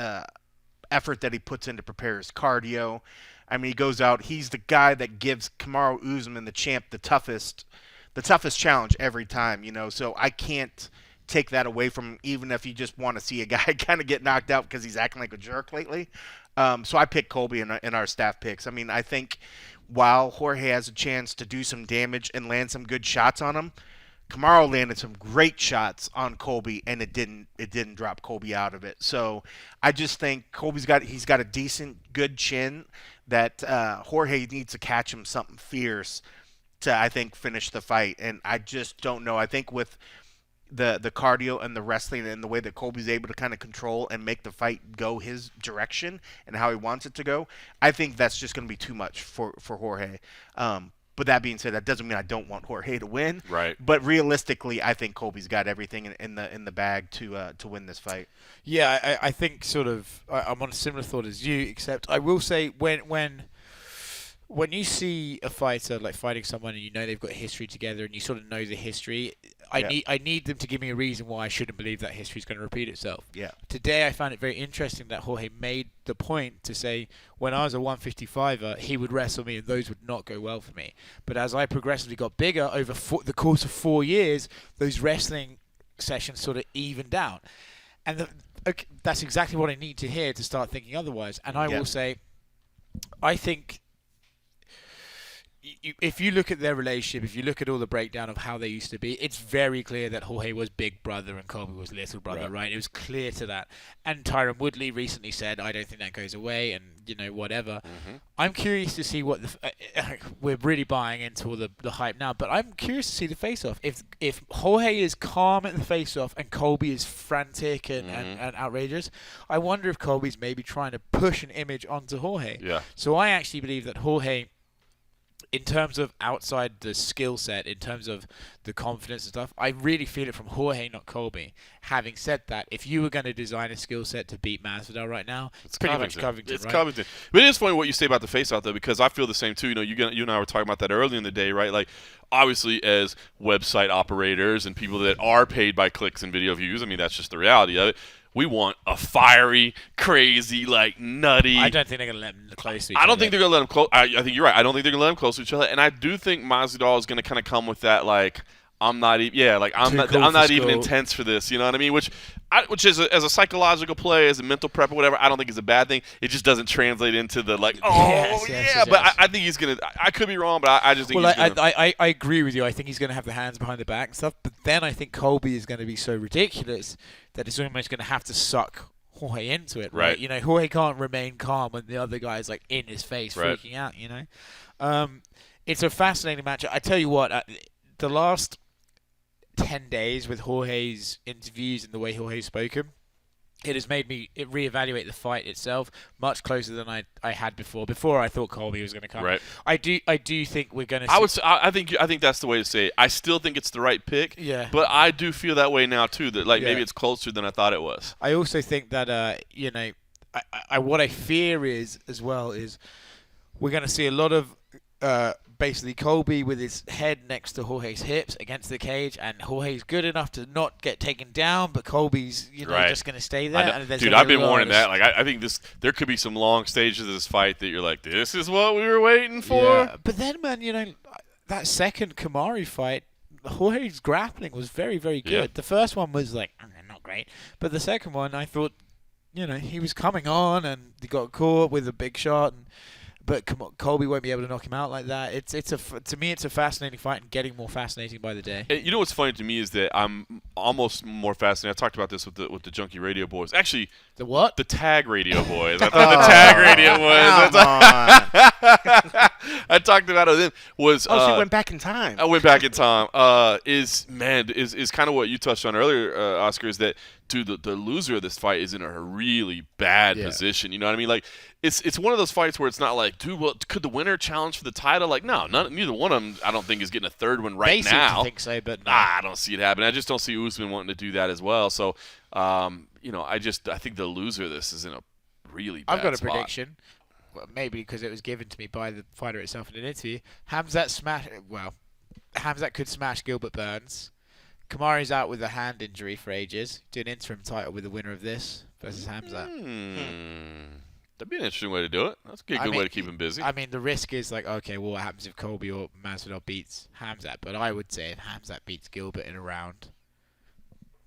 effort that he puts in to prepare his cardio. I mean, he goes out. He's the guy that gives Kamaru Usman, the champ, the toughest challenge every time. So I can't take that away from him, even if you just want to see a guy kind of get knocked out because he's acting like a jerk lately. So I picked Colby in our staff picks. I mean, I think while Jorge has a chance to do some damage and land some good shots on him, Kamaru landed some great shots on Colby, and it didn't drop Colby out of it. So I just think he's got a decent, good chin that Jorge needs to catch him something fierce to, I think, finish the fight. And I just don't know. I think with the cardio and the wrestling and the way that Colby's able to kind of control and make the fight go his direction and how he wants it to go, I think that's just going to be too much for Jorge. But that being said, that doesn't mean I don't want Jorge to win. Right. But realistically, I think Colby's got everything in the bag to win this fight. Yeah, I think sort of I'm on a similar thought as you, except I will say when you see a fighter like fighting someone and you know they've got history together and you sort of know the history, I need them to give me a reason why I shouldn't believe that history is going to repeat itself. Yeah. Today I found it very interesting that Jorge made the point to say when I was a 155er, he would wrestle me and those would not go well for me. But as I progressively got bigger over the course of 4 years, those wrestling sessions sort of evened out. And that's exactly what I need to hear to start thinking otherwise. And I will say, I think if you look at their relationship, if you look at all the breakdown of how they used to be, it's very clear that Jorge was big brother and Colby was little brother, right? It was clear to that. And Tyron Woodley recently said, I don't think that goes away, and, whatever. Mm-hmm. I'm curious to see what we're really buying into all the hype now, but I'm curious to see the face-off. If Jorge is calm at the face-off and Colby is frantic and outrageous, I wonder if Colby's maybe trying to push an image onto Jorge. Yeah. So I actually believe that Jorge, in terms of outside the skill set, in terms of the confidence and stuff, I really feel it from Jorge, not Colby. Having said that, if you were going to design a skill set to beat Masvidal right now, it's pretty much Covington. It's right? Covington. But it is funny what you say about the face-off, though, because I feel the same, too. You and I were talking about that earlier in the day, right? Like, obviously, as website operators and people that are paid by clicks and video views, I mean, that's just the reality of it. We want a fiery, crazy, nutty. I don't think they're going to let them close to each other. I don't think they're going to let them close. I think you're right. I don't think they're going to let them close to each other. And I do think Masvidal is going to kind of come with that, I'm not even, I'm not even intense for this. You know what I mean? Which is as a psychological play, as a mental prep or whatever, I don't think is a bad thing. It just doesn't translate into the yes. But I think he's gonna. I could be wrong, but I just think. Well, he's gonna. I agree with you. I think he's going to have the hands behind the back and stuff. But then I think Colby is going to be so ridiculous that it's almost going to have to suck Jorge into it. Right? Jorge can't remain calm when the other guy's in his face, freaking out. It's a fascinating match. I tell you what, the last 10 days with Jorge's interviews and the way Jorge's spoken, it has made me reevaluate the fight itself much closer than I had before. Before I thought Colby was going to come. Right. I do think we're going to see... I think that's the way to say it. I still think it's the right pick. Yeah. But I do feel that way now too. That maybe it's closer than I thought it was. I also think that what I fear is as well is we're going to see a lot of basically Colby with his head next to Jorge's hips against the cage, and Jorge's good enough to not get taken down, but Colby's just going to stay there. Dude, I've been warning that. I think there could be some long stages of this fight that you're like, this is what we were waiting for. Yeah. But then, man, that second Kamaru fight, Jorge's grappling was very, very good. Yeah. The first one was not great, but the second one, I thought, he was coming on and he got caught with a big shot but Colby won't be able to knock him out like that. To me, it's a fascinating fight and getting more fascinating by the day. You know what's funny to me is that I'm almost more fascinated. I talked about this with the Junkie Radio Boys. Actually, the what? The Tag Radio Boys. I thought the Tag Radio Boys. I talked about it. Was so you went back in time. I went back in time. Is kind of what you touched on earlier, Oscar. Is that dude, the loser of this fight is in a really bad position. You know what I mean? It's one of those fights where it's not like, dude, well, could the winner challenge for the title? Neither one of them, I don't think, is getting a third one right now. I think so, but no. I don't see it happening. I just don't see Usman wanting to do that as well. So, I think the loser of this is in a really bad I've got a spot. prediction. Well, maybe because it was given to me by the fighter itself in an interview. Hamzat could smash Gilbert Burns. Kamaru's out with a hand injury for ages. Do an interim title with the winner of this versus Hamzat. That'd be an interesting way to do it. That's a good way to keep him busy. I mean, the risk is okay, well, what happens if Colby or Masvidal beats Hamzat? But I would say if Hamzat beats Gilbert in a round,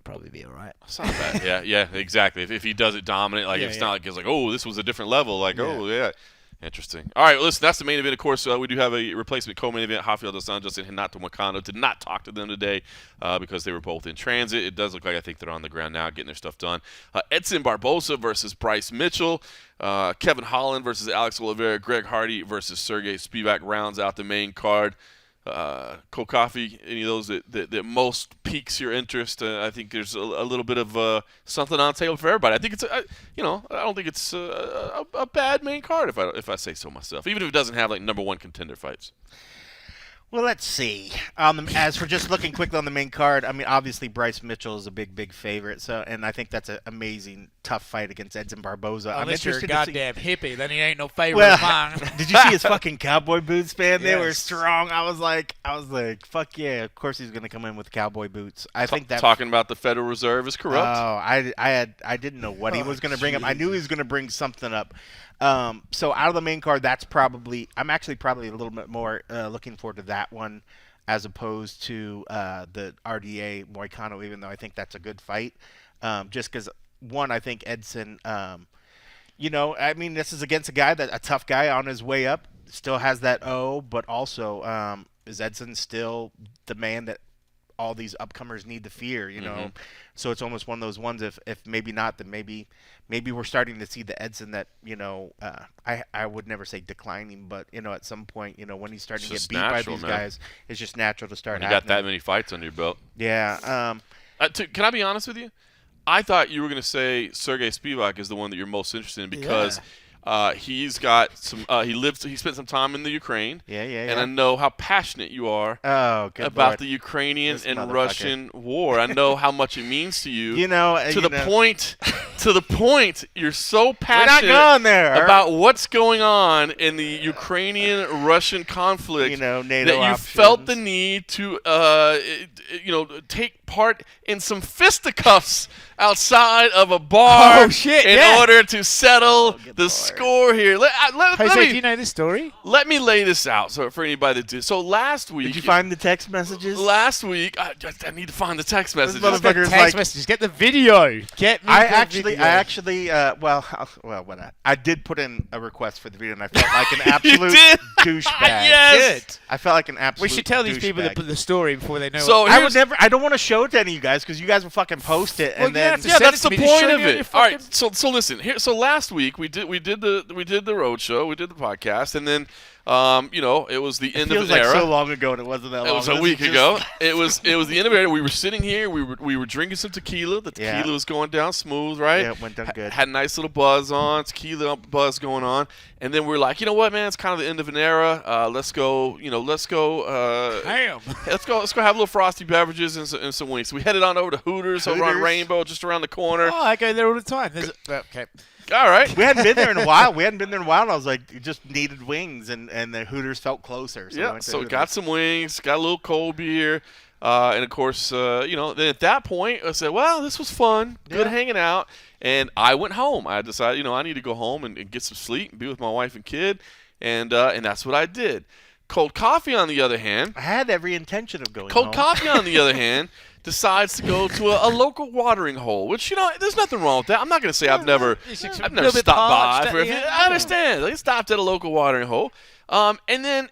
probably be all right. It's not bad. yeah, exactly. If he does it dominant, it's not like it's like, oh, this was a different level. Interesting. All right, well, listen, that's the main event. Of course, we do have a replacement co-main event. Rafael dos Anjos and Renato Moicano. Did not talk to them today because they were both in transit. It does look like I think they're on the ground now getting their stuff done. Edson Barbosa versus Bryce Mitchell. Kevin Holland versus Alex Oliveira. Greg Hardy versus Sergey Spivak rounds out the main card. Cold Coffee, any of those that most piques your interest? I think there's a little bit of something on the table for everybody. I think it's I don't think it's a bad main card if I say so myself, even if it doesn't have number one contender fights. Well, let's see. As for just looking quickly on the main card, I mean, obviously Bryce Mitchell is a big favorite. So, and I think that's an amazing, tough fight against Edson Barboza. I'm Unless you're a interested to see. goddamn hippie, then he ain't no favorite Well, of mine. did you see his fucking cowboy boots, man? They were Yes. strong. I was like, fuck yeah! Of course he's gonna come in with cowboy boots. I think that. Talking about the Federal Reserve is corrupt. Oh, I didn't know what he was gonna bring up. I knew he was gonna bring something up. So out of the main card, I'm actually probably a little bit more looking forward to that one, as opposed to the RDA Moicano, even though I think that's a good fight. Just because, one, I think Edson, I mean, this is against a tough guy on his way up, still has that but also is Edson still the man that all these upcomers need to fear, So it's almost one of those ones, if maybe not, then maybe we're starting to see the Edson that, I would never say declining, but, at some point, when he's starting to get beat by these guys, it's just natural to start when you got that many fights under your belt. Yeah. Can I be honest with you? I thought you were going to say Sergey Spivak is the one that you're most interested in because he's got some. He spent some time in the Ukraine. Yeah. And I know how passionate you are about the Ukrainian and Russian war. I know how much it means to you. To the point you're so passionate We're not going there. about what's going on in the Ukrainian-Russian conflict NATO that you options. felt the need to take part in some fisticuffs outside of a bar in order to settle the score here. Jose, do you know this story? Let me lay this out for anybody that did. So last week, did you find the text messages? Last week, I need to find the text messages. motherfucker's Text messages. Get the video. I did put in a request for the video, and I felt like an absolute douchebag. Yes. Good. I felt like an absolute. We should tell these people douchebag. the story before they know. So it. I don't want to show it to any of you guys because you guys will fucking post it, and then that's the me. Just point show of me on it. your All right, fucking- so listen here. So last week we did the road show, we did the podcast, and then it was the end of feels an like era. so long ago, and it wasn't that long. It was a week ago. It was the end of an era. We were sitting here. We were drinking some tequila. The tequila was going down smooth, right? Yeah, it went down good. Had a nice little buzz on, tequila buzz going on, and then we're like, you know what, man? It's kind of the end of an era. Let's go. Let's go. Damn. Let's go have a little frosty beverages and some wings. So we headed on over to Hooters over on Rainbow, just around the corner. Oh, I go there all the time. Okay. All right. We hadn't been there in a while. And I was like, it just needed wings, and the Hooters felt closer. So So got some wings, got a little cold beer, and of course, then at that point, I said, well, this was fun, good hanging out, and I went home. I decided, I need to go home and get some sleep and be with my wife and kid, and that's what I did. Cold coffee, on the other hand, I had every intention of going home. Cold coffee, on the other hand, decides to go to a local watering hole, which, there's nothing wrong with that. I'm not going to say I've never stopped by. I understand. They stopped at a local watering hole. And then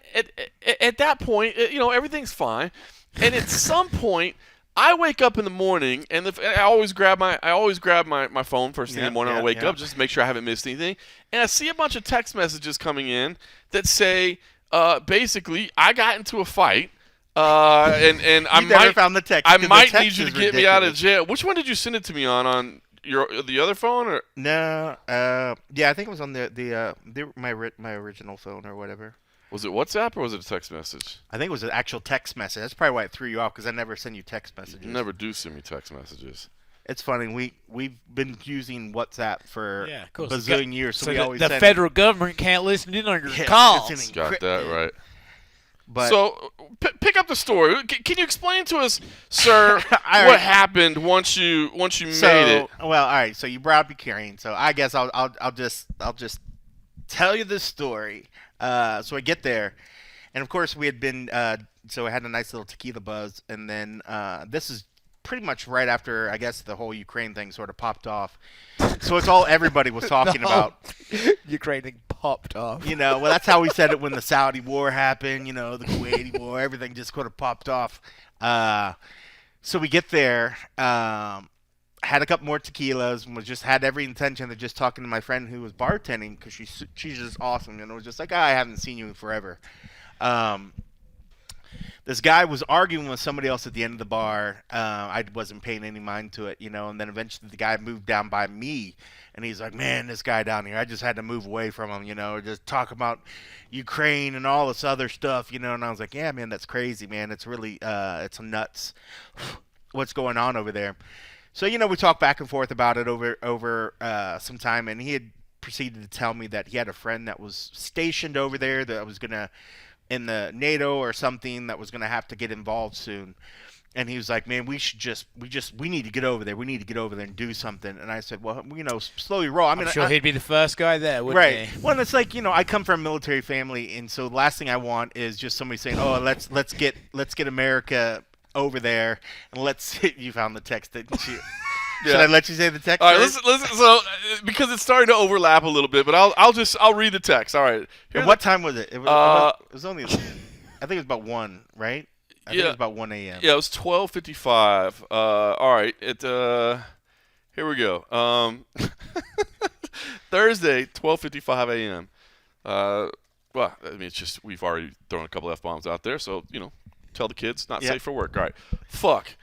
at that point, everything's fine. And at some point, I wake up in the morning, and I always grab my phone first thing in the morning when I wake up, just to make sure I haven't missed anything. And I see a bunch of text messages coming in that say, basically, I got into a fight. And I might found the text. I might need you to get me out of jail. Which one did you send it to me on the other phone or? No, I think it was on my original phone or whatever. Was it WhatsApp or was it a text message? I think it was an actual text message. That's probably why it threw you off, because I never send you text messages. You never do send me text messages. It's funny. We've been using WhatsApp for a bazillion years, so we always the send federal government can't listen in on your calls. Got that right. But so pick up the story. Can you explain to us, sir, what happened once you made it? Well, all right. So you brought up Ukraine. So I guess I'll just tell you this story. So I get there, and of course we had been. So I had a nice little tequila buzz, and then this is pretty much right after, I guess, the whole Ukraine thing sort of popped off. So it's all everybody was talking about. Ukraine thing popped off. Well, that's how we said it when the Saudi war happened, the Kuwaiti war, everything just sort of popped off. So we get there, had a couple more tequilas, and had every intention of just talking to my friend who was bartending, because she's just awesome, was just like, I haven't seen you in forever. this guy was arguing with somebody else at the end of the bar. I wasn't paying any mind to it, and then eventually the guy moved down by me, and he's like, man, this guy down here, I just had to move away from him, just talk about Ukraine and all this other stuff, and I was like, yeah, man, that's crazy, man. It's really, it's nuts what's going on over there. So, we talked back and forth about it over some time, and he had proceeded to tell me that he had a friend that was stationed over there that was going to, in the NATO or something, that was going to have to get involved soon. And he was like, man, we need to get over there. We need to get over there and do something. And I said, well, slowly roll. I'm sure he'd be the first guy there, wouldn't right. he? Well, it's like, I come from a military family, and so the last thing I want is just somebody saying, oh, let's get America over there, and you found the text, didn't you? Yeah. Should I let you say the text? All right, listen. So, because it's starting to overlap a little bit, but I'll read the text. All right. What time was it? It was only, I think it was about 1, right? I think it was about 1 a.m. Yeah, it was 12:55. All right. Here we go. Thursday, 12:55 a.m. Well, I mean, it's just we've already thrown a couple F-bombs out there, so tell the kids not safe for work. All right. Fuck.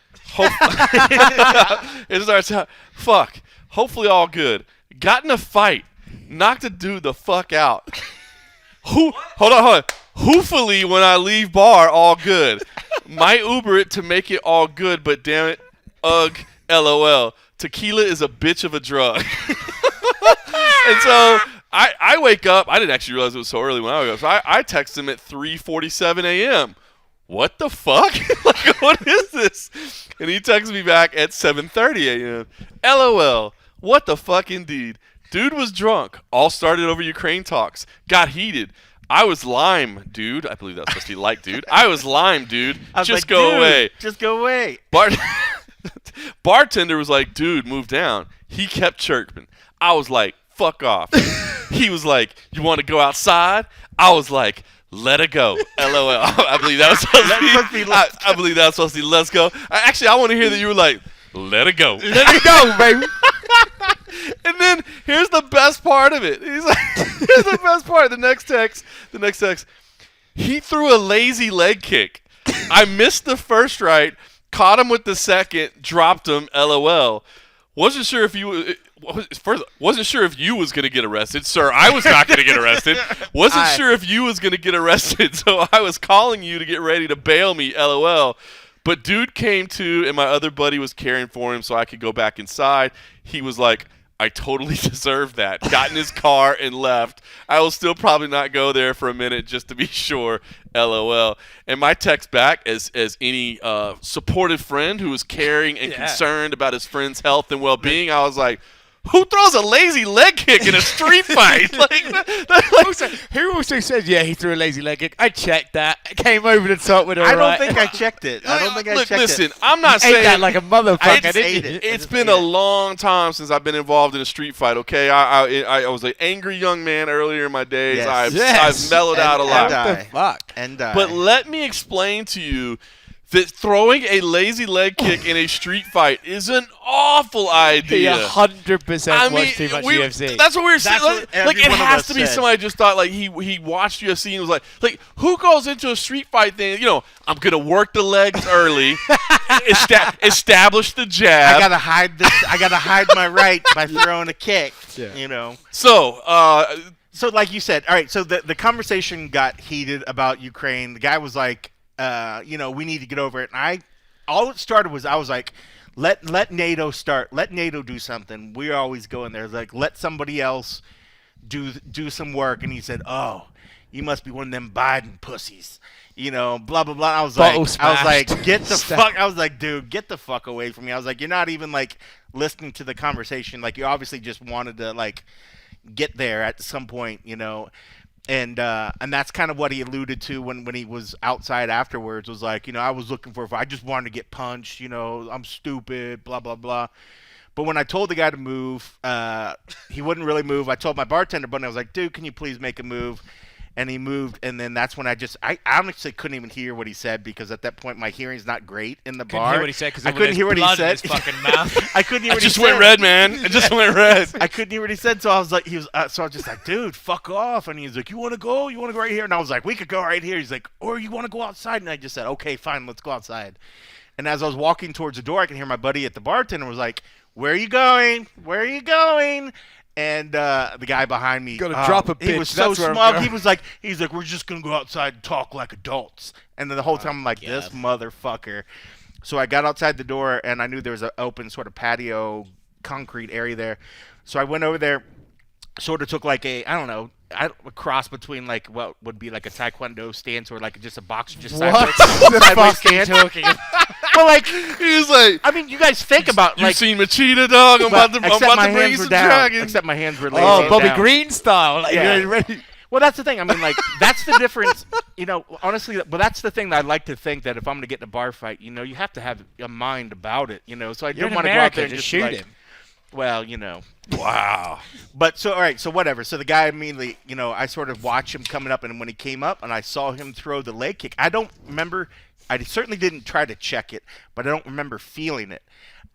It starts out, fuck. Hopefully all good. Got in a fight. Knocked a dude the fuck out. Hold on. Hopefully when I leave bar, all good. Might Uber it to make it all good, but damn it. Ugh. LOL. Tequila is a bitch of a drug. And so I wake up. I didn't actually realize it was so early when I woke up. So I text him at 3:47 a.m. What the fuck? Like, what is this? And he texts me back at 7:30 a.m. LOL. What the fuck indeed. Dude was drunk. All started over Ukraine talks. Got heated. I was lime, dude. I believe that's supposed to be like, dude. I was lime, dude. Just go away. Just go away. Bartender was like, dude, move down. He kept chirping. I was like, fuck off. He was like, you want to go outside? I was like, let it go. LOL. I believe that was supposed to be. I believe that was supposed to be. Let's go. I want to hear that you were like, let it go. Let it go, baby. And then here's the best part of it. He's like, here's the best part. The next text. He threw a lazy leg kick. I missed the first right, caught him with the second, dropped him. LOL. Wasn't sure if you was going to get arrested, sir. I was not going to get arrested. Wasn't sure if you was going to get arrested, so I was calling you to get ready to bail me. LOL. But dude came to, and my other buddy was caring for him so I could go back inside. He was like, I totally deserve that. Got in his car and left. I will still probably not go there for a minute just to be sure. LOL. And my text back, as any supportive friend who was caring and concerned about his friend's health and well-being, I was like, who throws a lazy leg kick in a street fight? Who also said, yeah, he threw a lazy leg kick? I checked that. Came over the top with it. I don't think I checked it. Listen, I'm not saying that like a motherfucker, didn't you? It's been a long time since I've been involved in a street fight, okay? I was an angry young man earlier in my days. I've mellowed out a lot. What the fuck? But let me explain to you that throwing a lazy leg kick in a street fight is an awful idea. He 100% watched too much UFC. That's what we were saying. Like, it has to be somebody just thought, like, he watched UFC and was like, who goes into a street fight thing? I'm going to work the legs early, establish the jab. I got to hide this. I got to hide my right by throwing a kick, So, like you said, all right, so the conversation got heated about Ukraine. The guy was like, we need to get over it. And all it started was I was like, let NATO start. Let NATO do something. We always go in there. Like, let somebody else do some work. And he said, oh, you must be one of them Biden pussies. Blah, blah, blah. I was like, get the fuck. I was like, dude, get the fuck away from me. I was like, you're not even, like, listening to the conversation. Like, you obviously just wanted to, like, get there at some point, And that's kind of what he alluded to when he was outside afterwards, was like, I was looking for, I just wanted to get punched, I'm stupid, blah, blah, blah. But when I told the guy to move, he wouldn't really move. I told my bartender buddy, I was like, dude, can you please make a move? and he moved, and then that's when I honestly couldn't even hear what he said because at that point my hearing's not great in the bar. Couldn't hear what he said because I couldn't hear what he said. Fucking mouth. I couldn't hear what he said. Just went red, man. It just went red. I couldn't hear what he said, so I was like, so I was just like, dude, fuck off. And he's like, you want to go? You want to go right here? And I was like, we could go right here. He's like, or you want to go outside? And I just said, okay, fine, let's go outside. And as I was walking towards the door, I can hear my buddy at the bartender was like, where are you going? Where are you going? And the guy behind me, Gotta drop a bitch. He was so That's where I'm smug. going. He's like, we're just gonna go outside and talk like adults. And then the whole time I'm like, this motherfucker. So I got outside the door and I knew there was an open sort of patio, concrete area there. So I went over there, sort of took like a cross between like what would be like a taekwondo stance or like just a boxer just What sideways the fuck stance. talking about? Well, like, He was like, I mean, you guys think about you like. seen Machida, dog? I'm about to bring you some dragons. Except my hands were laid Oh, Bobby down. Green style. Like, Yeah. you're ready. Well, that's the thing. I mean, like, that's the difference. Honestly, but that's the thing that I'd like to think that if I'm going to get in a bar fight, you have to have a mind about it, So I You're didn't in want to go out there America, and just just shoot like, him. well, Wow. But so, all right, so whatever. So the guy immediately, I sort of watched him coming up, and when he came up and I saw him throw the leg kick, I don't remember. I certainly didn't try to check it, but I don't remember feeling it.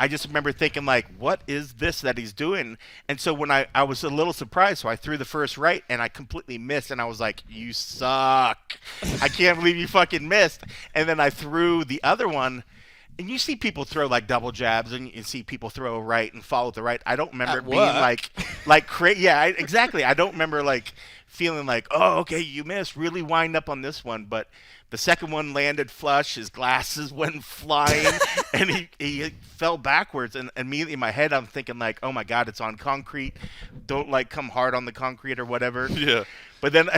I just remember thinking, like, what is this that he's doing? And so when I was a little surprised, so I threw the first right, and I completely missed, and I was like, you suck. I can't believe you fucking missed. And then I threw the other one, and you see people throw, like, double jabs, and you see people throw a right and follow the right. I don't remember it being, like crazy. Yeah, exactly. I don't remember, like, feeling like, oh, okay, you missed. Really wind up on this one, but the second one landed flush. His glasses went flying, and he fell backwards. And immediately in my head, I'm thinking like, "Oh my God, it's on concrete. Don't like come hard on the concrete or whatever." Yeah. But then,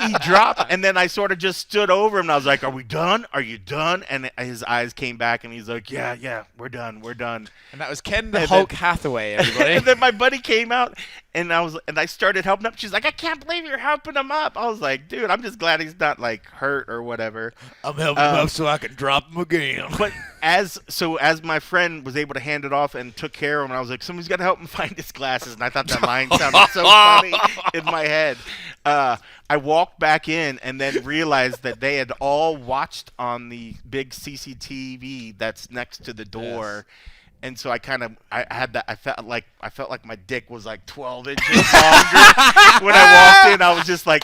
he dropped, and then I sort of just stood over him, and I was like, "Are we done? Are you done?" And his eyes came back, and he's like, "Yeah, we're done. We're done." And that was Ken the Hulk Hathaway, everybody. And then my buddy came out, and I started helping him. She's like, "I can't believe you're helping him up." I was like, "Dude, I'm just glad he's not like hurt or whatever." I'm helping him up so I can drop him again. But as my friend was able to hand it off and took care of him, I was like, "Somebody's got to help him find his glasses." And I thought that line sounded so funny in my head. I walked back in and then realized that they had all watched on the big CCTV that's next to the door. Yes. And so I felt like my dick was like 12 inches longer when I walked in. I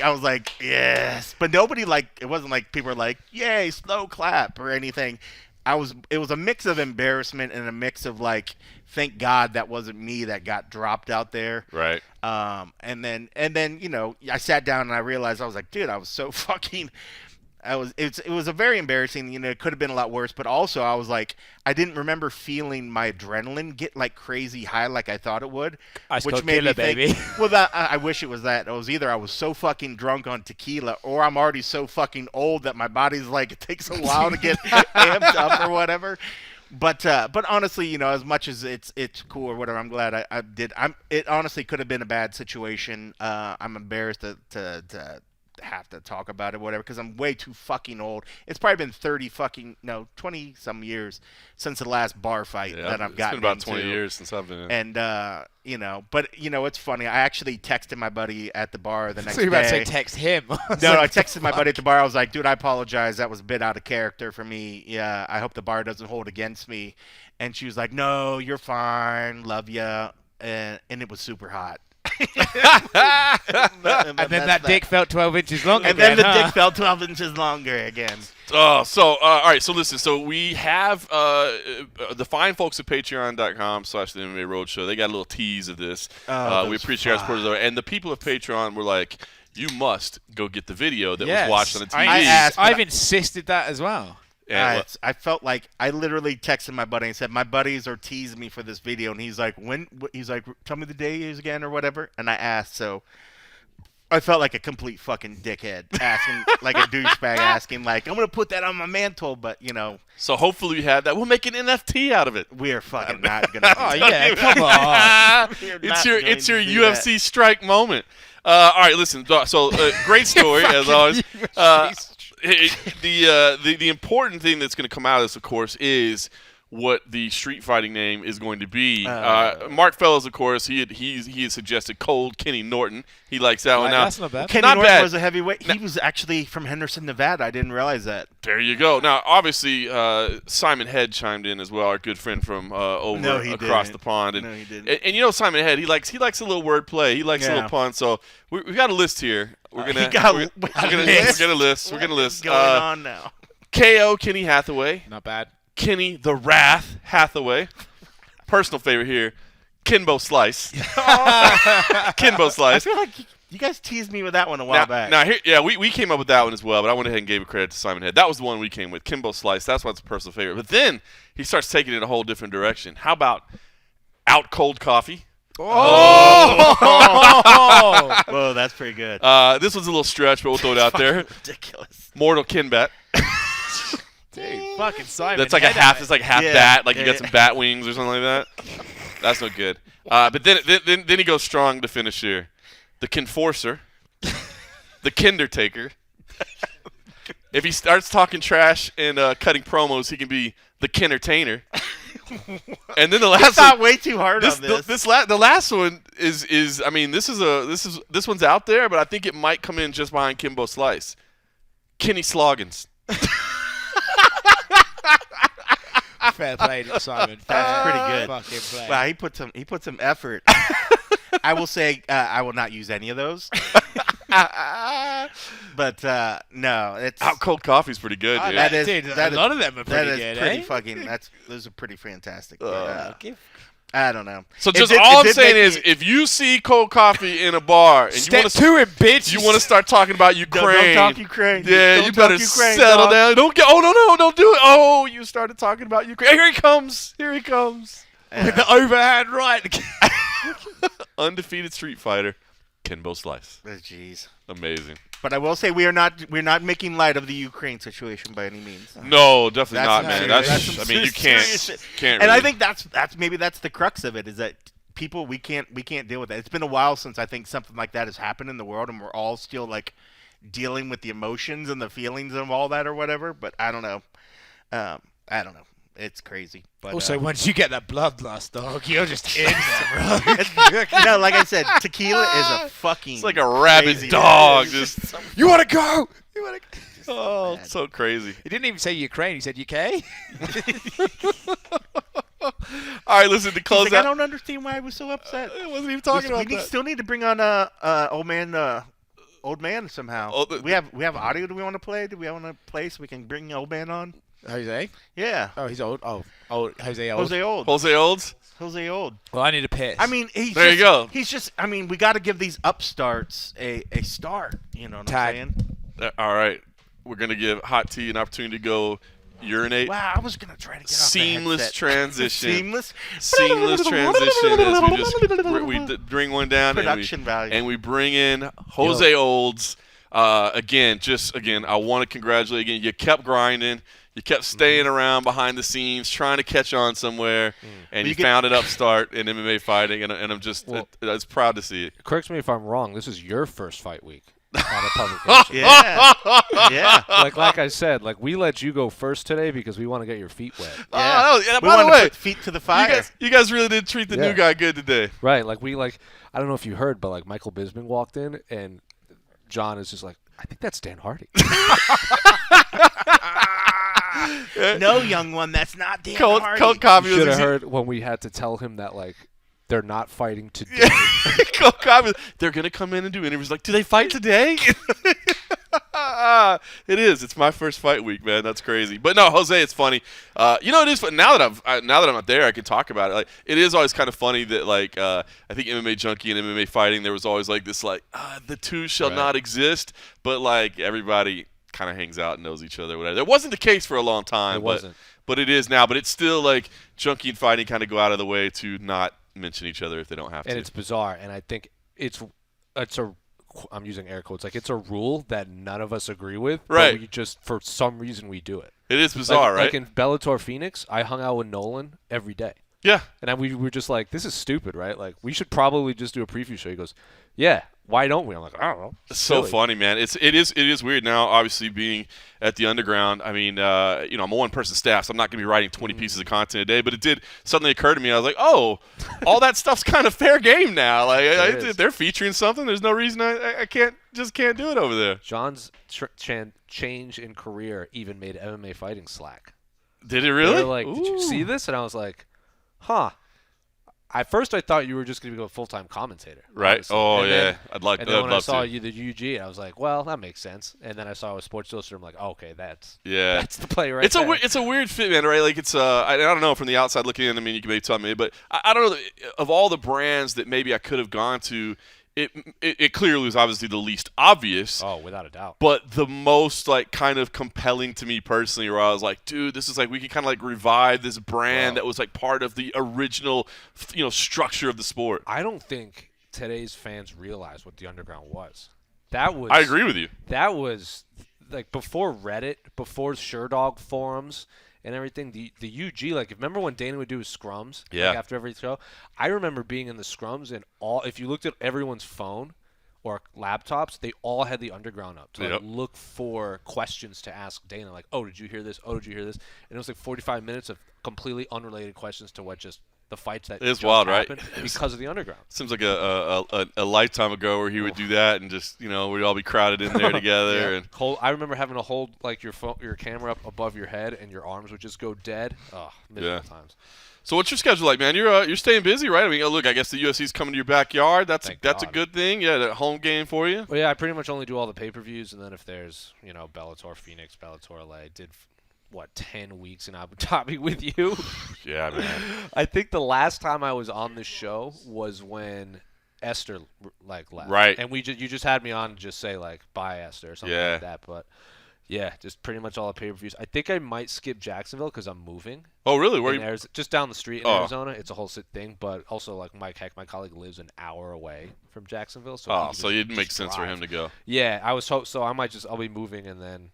was like, yes. But nobody it wasn't like people were like, yay, slow clap or anything. It was a mix of embarrassment and a mix of like, thank God that wasn't me that got dropped out there. Right. And then I sat down and I realized I was like, dude, I was so fucking. It was a very embarrassing. It could have been a lot worse, but also I was like, I didn't remember feeling my adrenaline get like crazy high like I thought it would, which made me think, baby. Well, I wish it was that. It was either I was so fucking drunk on tequila, or I'm already so fucking old that my body's like it takes a while to get amped up or whatever. But honestly, as much as it's cool or whatever, I'm glad I did. It honestly could have been a bad situation. I'm embarrassed to have to talk about it, whatever, because I'm way too fucking old. It's probably been 20 some years since the last bar fight that I've gotten. It's been about into. 20 years since I've been in. And but it's funny. I actually texted my buddy at the bar the next day. So you about to say text him? No, I texted my buddy at the bar. I was like, dude, I apologize. That was a bit out of character for me. Yeah, I hope the bar doesn't hold against me. And she was like, no, you're fine. Love ya. And it was super hot. and then that dick felt 12 inches longer. And then the dick felt 12 inches longer again. All right. So listen. So we have the fine folks at Patreon.com/the MMA Roadshow. They got a little tease of this. We appreciate our supporters there. And the people of Patreon were like, "You must go get the video that was watched on the TV." I've insisted that as well. I felt like I literally texted my buddy and said, my buddies are teasing me for this video, and he's like, tell me the day is again or whatever. And I asked, so I felt like a complete fucking dickhead asking, like a douchebag asking, like, I'm gonna put that on my mantle, but So hopefully we have that. We'll make an NFT out of it. We are fucking not gonna. Oh yeah, come on. It's your UFC strike moment. All right, listen. So great story as always. The important thing that's going to come out of this, of course, is what the street fighting name is going to be. Mark Fellows, of course, he had suggested Cold Kenny Norton. He likes that one. Now, that's not bad. Kenny not Norton bad. was a heavyweight. He was actually from Henderson, Nevada. I didn't realize that. There you go. Now, obviously, Simon Head chimed in as well, our good friend from across the pond. And, No, he didn't. And you know Simon Head, he likes a little wordplay. He likes a little pun. So we've got a list here. We're gonna list. We're gonna list. Going on now? KO Kenny Hathaway. Not bad. Kenny the Wrath Hathaway. Personal favorite here, Kimbo Slice. Kimbo I Slice. feel like you guys teased me with that one a while back. Now here, we came up with that one as well, but I went ahead and gave credit to Simon Head. That was the one we came with, Kimbo Slice. That's what's a personal favorite. But then he starts taking it in a whole different direction. How about Out Cold Coffee? Oh! Whoa, that's pretty good. This one's a little stretch, but we'll throw it out there. Ridiculous. Mortal Kinbat. Dude, fucking Simon. That's like a half. It's like half bat. Like you got Yeah. some bat wings or something like that. That's no good. But then he goes strong to finish here. The Kinforcer. The Kindertaker. If he starts talking trash and cutting promos, he can be the Kintertainer. And then the last It's not one, way too hard on this. the last one is I mean this one's out there, but I think it might come in just behind Kimbo Slice. Kenny Sloggins. Fair play to Simon. That's pretty good. Fucking play. Wow, he put some effort. I will say I will not use any of those. But no, it's Out Cold Coffee's pretty good, dude. that is Dude, that a is- lot of them are that pretty is good, pretty eh? fucking. Those are pretty fantastic. But, Give I don't know. So It just did- all it I'm did saying make is, me- if you see cold coffee in a bar and Step to him, bitch. you want to start talking about Ukraine, Don't talk Ukraine. yeah, Don't you talk better Ukraine, settle dog. down. Don't get. Oh no, don't do it. Oh, you started talking about Ukraine. Here he comes. Here he comes. with the overhand right. Undefeated Street Fighter, Kimbo Slice. Oh, jeez. Amazing. But I will say we're not making light of the Ukraine situation by any means. No, definitely That's not, some man. serious- That's some I mean, you serious can't. shit. Can't. And I really. think that's maybe that's the crux of it is that people we can't deal with that. It's been a while since I think something like that has happened in the world, and we're all still like dealing with the emotions and the feelings of all that or whatever. But I don't know. I don't know. It's crazy. But Also, once you get that bloodlust, dog, you're just in there, bro. no, like I said, tequila is a fucking. It's like a rabid crazy- dog. It's Just You want to go? You want to? oh, bad. so crazy. He didn't even say Ukraine. He said UK. All right, listen to He's close like, I out. don't understand why I was so upset. I wasn't even talking about that. Still need to bring on old man somehow. Oh, we have audio. Do we want to play? Do we want to play so we can bring old man on? Jose? Yeah, Oh, he's old. Oh, Jose old. Jose old. Jose Olds. Jose old. Well, I need a piss. I mean, There you go. He's just. I mean, we got to give these upstarts a start. You know what Tag. I'm saying? All right, we're gonna give Hot Tea an opportunity to go urinate. Wow, I was gonna try to get off the Seamless headset. transition. Seamless transition as we just bring one down Production value. and we bring in Jose Olds. Again, I want to congratulate again. You kept grinding. You kept staying around behind the scenes, trying to catch on somewhere, and you found an upstart in MMA fighting, and I'm just I was proud to see it. Correct me if I'm wrong. This is your first fight week on a publication. Yeah, yeah. like I said, like we let you go first today because we want to get your feet wet. Yeah. Oh, yeah, We by the wanted to way, put feet to the fire. you guys really did treat the Yeah. new guy good today. Right. Like I don't know if you heard, but like Michael Bisping walked in and John is just like, I think that's Dan Hardy. No, young one, that's not Dan Cold Hardy. Coffee You was should have exa- heard when we had to tell him that like they're not fighting today. Cold Coffee. They're gonna come in and do interviews. Like, do they fight today? It is. It's my first fight week, man. That's crazy. But no, Jose, it's funny. It is fun. Now that I'm not there, I can talk about it. Like, it is always kind of funny that like I think MMA Junkie and MMA Fighting, there was always like this like the two shall not exist, but like everybody kind of hangs out and knows each other. Whatever. That wasn't the case for a long time. It wasn't. But it is now. But it's still like Junkie and Fighting kind of go out of the way to not mention each other if they don't have to. And it's bizarre, and I think it's a I'm using air quotes, like it's a rule that none of us agree with, Right. but we just for some reason we do it. It is bizarre, like, right? Like in Bellator Phoenix, I hung out with Nolan every day. Yeah. And then we were just like, this is stupid, right? Like, we should probably just do a preview show. He goes, yeah, why don't we? I'm like, I don't know. It's so funny, man. It is weird now, obviously, being at the Underground. I mean, I'm a one-person staff, so I'm not going to be writing 20 pieces of content a day, but it did suddenly occur to me. I was like, oh, all that stuff's kind of fair game now. Like, if they're featuring something, there's no reason I can't do it over there. John's change in career even made MMA fighting slack. Did it really? They were like, did you see this? And I was like, huh. At first, I thought you were just going to go full-time commentator. Right. Honestly. Oh, and yeah. then, I'd like and to. then when I saw you, the UG, I was like, well, that makes sense. And then I saw it with Sports Illustrated. I'm like, oh, okay, that's the play right there. It's a weird fit, man, right? Like, it's I don't know, from the outside looking in, I mean, you can maybe tell me, but I don't know, of all the brands that maybe I could have gone to, it clearly was obviously the least obvious. Oh, without a doubt. But the most, like, kind of compelling to me personally, where I was like, dude, this is like, we could kind of like revive this brand that was like part of the original, structure of the sport. I don't think today's fans realize what the Underground was. I agree with you. That was like before Reddit, before Sherdog forums and everything. The UG, like, remember when Dana would do his scrums? Yeah. Like, after every show? I remember being in the scrums and if you looked at everyone's phone or laptops, they all had the Underground up to like, look for questions to ask Dana. Like, oh, did you hear this? Oh, did you hear this? And it was like 45 minutes of completely unrelated questions to what just the fights that it's just wild, happened right? because of the Underground. Seems like a lifetime ago where he would do that and just, we'd all be crowded in there together. And I remember having to hold like your camera up above your head and your arms would just go dead. Oh, miserable times. So what's your schedule like, man? You're staying busy, right? I mean, look, I guess the UFC's coming to your backyard. That's a good thing. Yeah, the home game for you. Well, yeah, I pretty much only do all the pay-per-views, and then if there's, Bellator Phoenix, Bellator LA, did 10 weeks in Abu Dhabi with you. Yeah, man. I think the last time I was on the show was when Esther left. Right. And you just had me on to just say like bye Esther or something like that, but yeah, just pretty much all the pay-per-views. I think I might skip Jacksonville because I'm moving. Oh, really? Where you? Just down the street in Arizona. It's a whole thing, but also like Mike Heck, my colleague, lives an hour away from Jacksonville, so so it makes sense for him to go. Yeah, so I'll be moving and then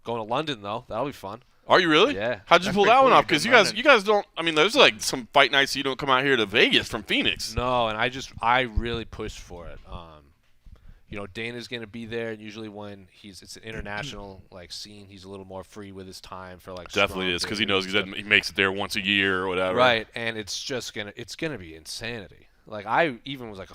going to London though. That'll be fun. Are you really? Yeah. How'd you pull that one off? Because you guys don't. I mean, there's like some fight nights you don't come out here to Vegas from Phoenix. No, and I really pushed for it. Dana's gonna be there, and usually when it's an international like scene, he's a little more free with his time for like. Definitely is because he knows he makes it there once a year or whatever. Right, and it's gonna be insanity. Like I even was like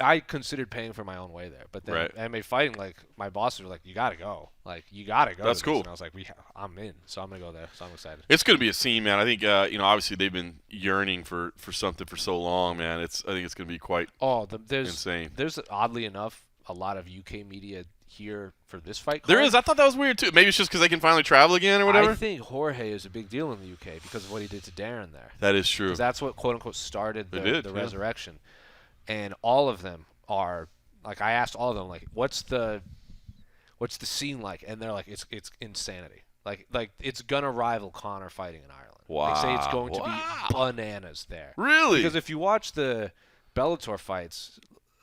I considered paying for my own way there, but then MMA fighting, like my bosses were like, you gotta go, That's cool. And I was like, I'm in, so I'm gonna go there, so I'm excited. It's gonna be a scene, man. I think obviously they've been yearning for something for so long, man. I think it's gonna be quite insane. There's oddly enough a lot of UK media here for this fight card. There is. I thought that was weird too. Maybe it's just because they can finally travel again or whatever. I think Jorge is a big deal in the UK because of what he did to Darren there. That is true. That's what quote unquote started the resurrection, and all of them are like, I asked all of them like, what's the scene like, and they're like, it's insanity. Like it's gonna rival Conor fighting in Ireland. Wow. They say it's going to be bananas there. Really? Because if you watch the Bellator fights,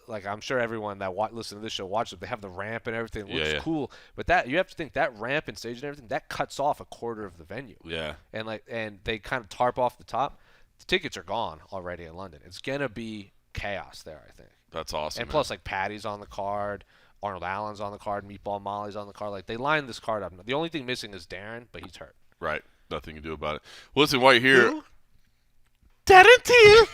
like I'm sure everyone that listen to this show watches it, they have the ramp and everything. It looks cool, but that you have to think that ramp and stage and everything that cuts off a quarter of the venue. Yeah. And they kind of tarp off the top. The tickets are gone already in London. It's gonna be chaos there, I think. That's awesome. And plus, like Patty's on the card, Arnold Allen's on the card, Meatball Molly's on the card. Like they lined this card up. The only thing missing is Darren, but he's hurt. Right. Nothing to do about it. Well, listen, while you're here, Darren Till.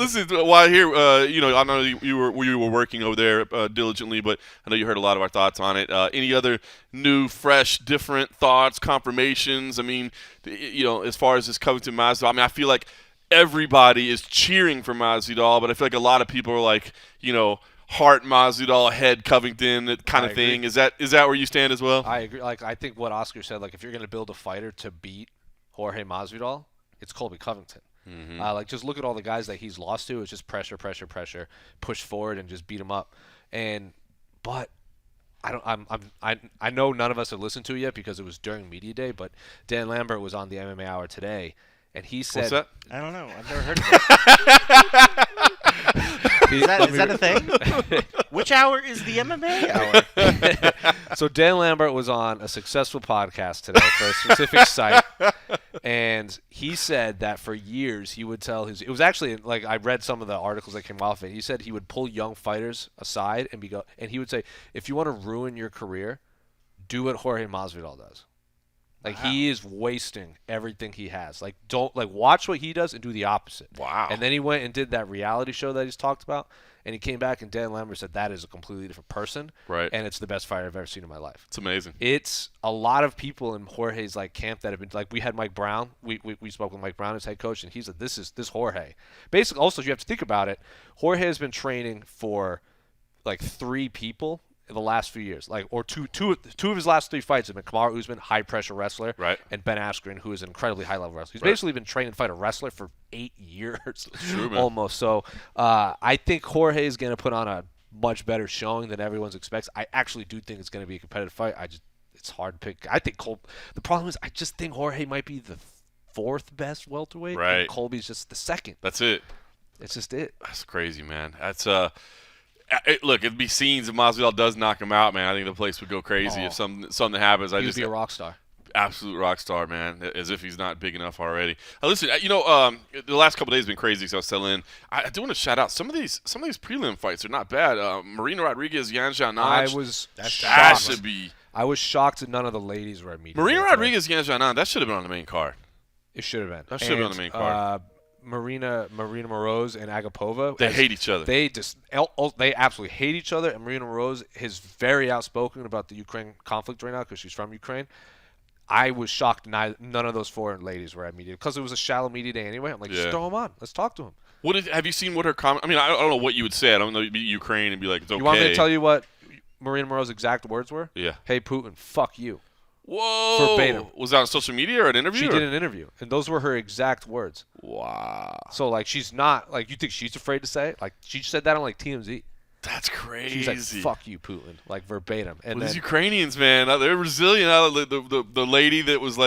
Listen, while here, I know you were working over there diligently, but I know you heard a lot of our thoughts on it. Any other new, fresh, different thoughts, confirmations? I mean, as far as this Covington Masvidal, I mean, I feel like everybody is cheering for Masvidal, but I feel like a lot of people are like, heart Masvidal, head Covington, that kind of thing. Is that where you stand as well? I agree. Like I think what Oscar said, like if you're going to build a fighter to beat Jorge Masvidal, it's Colby Covington. Mm-hmm. Like just look at all the guys that he's lost to. It's just pressure, push forward and just beat him up. But I know none of us have listened to it yet because it was during media day. But Dan Lambert was on the MMA Hour today, and he said, "What's that? I don't know. I've never heard of it." Is that a thing? Which hour is the MMA hour? So Dan Lambert was on a successful podcast today for a specific site, and he said that for years he would tell it was actually like I read some of the articles that came off it. He said he would pull young fighters aside and he would say, if you want to ruin your career, do what Jorge Masvidal does. Like he is wasting everything he has. Like watch what he does and do the opposite. Wow. And then he went and did that reality show that he's talked about, and he came back and Dan Lambert said that is a completely different person. Right. And it's the best fighter I've ever seen in my life. It's amazing. It's a lot of people in Jorge's camp that have been we had Mike Brown. We spoke with Mike Brown as head coach, and he said this Jorge. Basically, also you have to think about it. Jorge has been training for 3 people in the last few years, two of his last 3 fights have been Kamaru Usman, high pressure wrestler, right, and Ben Askren, who is an incredibly high level wrestler. He's basically been training to fight a wrestler for 8 years, true, man. almost. So I think Jorge is going to put on a much better showing than everyone's expects. I actually do think it's going to be a competitive fight. It's hard to pick. I think the problem is I just think Jorge might be the 4th best welterweight, right? And Colby's just the 2nd. That's it. It's just it. That's crazy, man. That's look, it'd be scenes if Masvidal does knock him out, man. I think the place would go crazy if something happens. He would be a rock star. Absolute rock star, man. As if he's not big enough already. Listen, the last couple of days have been crazy. So I was telling, I do want to shout out some of these prelim fights are not bad. Marina Rodriguez, Yan Xiaonan. That should be. I was shocked that none of the ladies were at media. Marina Rodriguez, Yan Xiaonan. That should have been on the main card. It should have been. That should have been on the main card. Marina Moroz and Agapova. They hate each other. They absolutely hate each other. And Marina Moroz is very outspoken about the Ukraine conflict right now because she's from Ukraine. I was shocked none of those 4 ladies were at media because it was a shallow media day anyway. I'm like, just throw them on. Let's talk to them. Have you seen what her comment? I mean, I don't know what you would say. I don't know. You'd be Ukraine and be like, it's okay. You want me to tell you what Marina Moroz's exact words were? Yeah. Hey, Putin, fuck you. Whoa. Verbatim. Was that on social media or an interview? She did an interview, and those were her exact words. Wow. So, she's not, you think she's afraid to say it? She said that on, TMZ. That's crazy. She's like, fuck you, Putin, verbatim. And these Ukrainians, man, they're resilient. The lady that was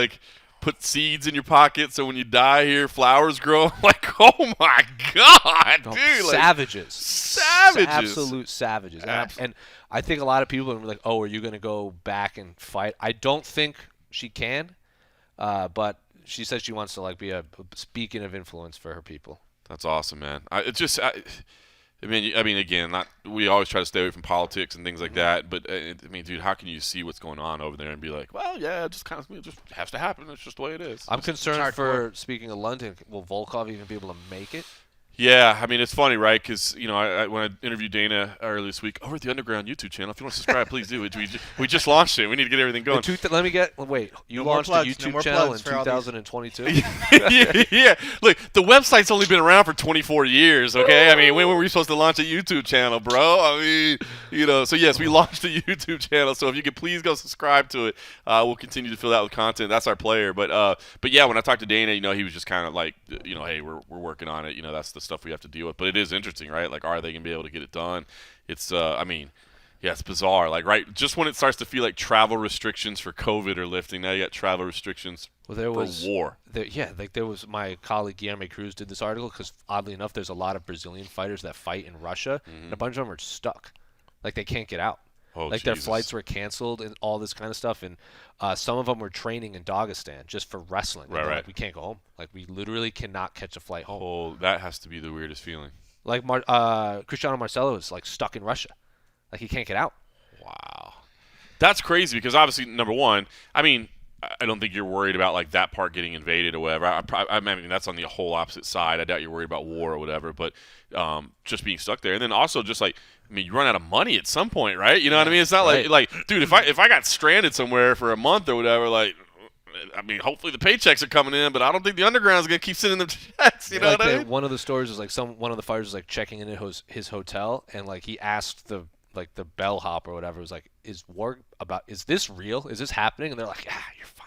put seeds in your pocket so when you die here, flowers grow. Oh my God, dude. Savages. Savages. Absolute savages. And I think a lot of people are like, oh, are you going to go back and fight? I don't think she can, but she says she wants to be a beacon of influence for her people. That's awesome, man. I mean, again, we always try to stay away from politics and things like that. But dude, how can you see what's going on over there and be like, well, yeah, it just has to happen. It's just the way it is. I'm concerned for, speaking of London, will Volkov even be able to make it? Yeah, I mean, it's funny, right? Because, when I interviewed Dana earlier this week over at the Underground YouTube channel, if you want to subscribe, please do. We just launched it. We need to get everything going. You launched a YouTube channel in 2022? Yeah. Look, the website's only been around for 24 years, okay? I mean, when were we supposed to launch a YouTube channel, bro? I mean, so yes, we launched a YouTube channel. So if you could please go subscribe to it, we'll continue to fill that with content. That's our player. But yeah, when I talked to Dana, he was just kind of like, hey, we're working on it. That's the stuff we have to deal with. But it is interesting, right? Are they going to be able to get it done? It's, it's bizarre. Right, just when it starts to feel like travel restrictions for COVID are lifting, now you got travel restrictions for war. There was my colleague Guillermo Cruz did this article because oddly enough, there's a lot of Brazilian fighters that fight in Russia, and a bunch of them are stuck. They can't get out. Their flights were canceled and all this kind of stuff. And some of them were training in Dagestan just for wrestling. Right. We can't go home. We literally cannot catch a flight home. Oh, that has to be the weirdest feeling. Cristiano Marcelo is stuck in Russia. He can't get out. Wow. That's crazy because obviously, number one, I don't think you're worried about that part getting invaded or whatever. I mean, that's on the whole opposite side. I doubt you're worried about war or whatever, but just being stuck there. And then also just you run out of money at some point, right? You know what I mean? It's not like, dude, if I got stranded somewhere for a month or whatever, hopefully the paychecks are coming in, but I don't think the Underground's going to keep sending them checks. You know what I mean? One of the stories is one of the fighters was checking in at his hotel, and he asked the bellhop or whatever, was is this real? Is this happening? And they're like, you're fine.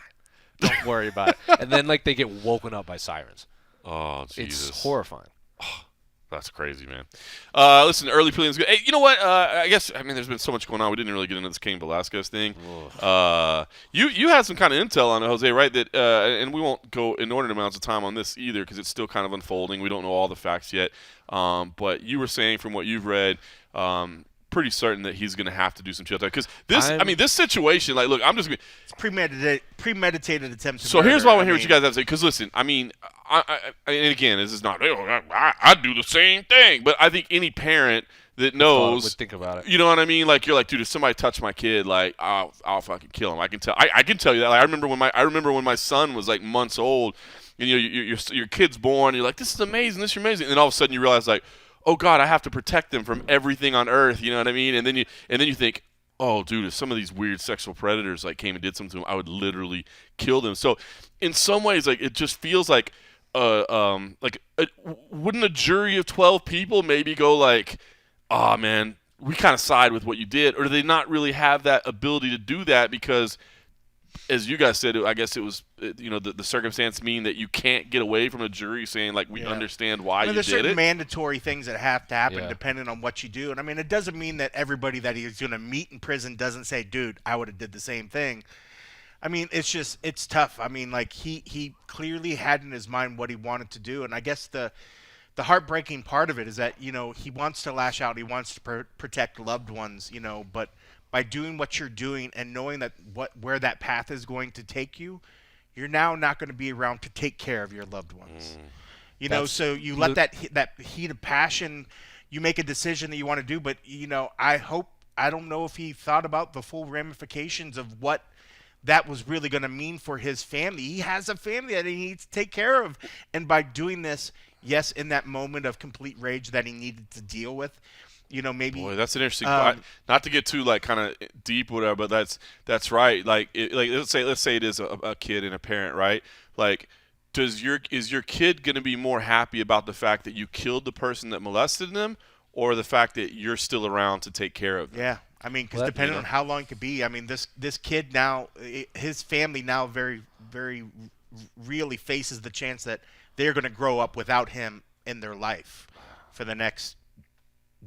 Don't worry about it. And then they get woken up by sirens. Oh, Jesus. It's horrifying. That's crazy, man. Listen, early prelims good. Hey, you know what? I guess there's been so much going on. We didn't really get into this Cain Velasquez thing. You had some kind of intel on it, Jose, right? That and we won't go inordinate amounts of time on this either because it's still kind of unfolding. We don't know all the facts yet. But you were saying from what you've read, pretty certain that he's going to have to do some chill time because this situation. Like, look, I'm just gonna, It's premeditated attempt. So here's why I want to hear what you guys have to say. Because listen, and again, this is not. I do the same thing, but I think any parent that knows would think about it. You know what I mean? Like you're like, dude, if somebody touched my kid, like I'll fucking kill him. I can tell. I can tell you that. Like, I remember when my son was like months old, and your kid's born. You're like, this is amazing. This is amazing. And then all of a sudden you realize like, oh God, I have to protect them from everything on earth. You know what I mean? And then you think, oh, dude, if some of these weird sexual predators like came and did something to them, I would literally kill them. So, in some ways, like it just feels like, wouldn't a jury of 12 people maybe go like, oh man, we kind of side with what you did, or do they not really have that ability to do that because, as you guys said, I guess it was, the circumstance mean that you can't get away from a jury saying like we understand why you there's did certain it. mandatory things that have to happen depending on what you do, and it doesn't mean that everybody that he's going to meet in prison doesn't say, "Dude, I would have did the same thing." It's tough. He clearly had in his mind what he wanted to do, and I guess the heartbreaking part of it is that he wants to lash out, he wants to protect loved ones, but by doing what you're doing and knowing that where that path is going to take you, you're now not going to be around to take care of your loved ones. So you let that heat of passion, you make a decision that you want to do, but I don't know if he thought about the full ramifications of what that was really going to mean for his family. He has a family that he needs to take care of, and by doing this, yes, in that moment of complete rage that he needed to deal with, maybe. Boy, that's an interesting. Not to get too like kind of deep, or whatever, but that's right. Like let's say it is a kid and a parent, right? Like, is your kid going to be more happy about the fact that you killed the person that molested them, or the fact that you're still around to take care of them? Yeah, because depending on how long it could be, this kid now, his family now very, very really faces the chance that they're going to grow up without him in their life for the next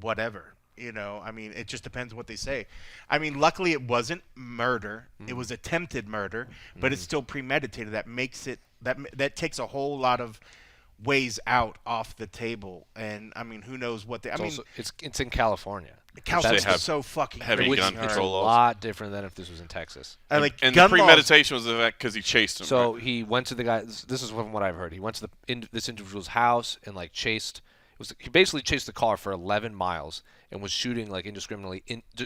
whatever. It just depends what they say. Luckily it wasn't murder. It was attempted murder, but it's still premeditated. That makes it that takes a whole lot of ways out off the table. And who knows what they it's in California. California is so fucking heavy crazy. gun control a lot different than if this was in Texas. And the premeditation was the fact because he chased him. So right? he went to the guy. This is from what I've heard. He went to this individual's house and chased. He basically chased the car for 11 miles and was shooting indiscriminately.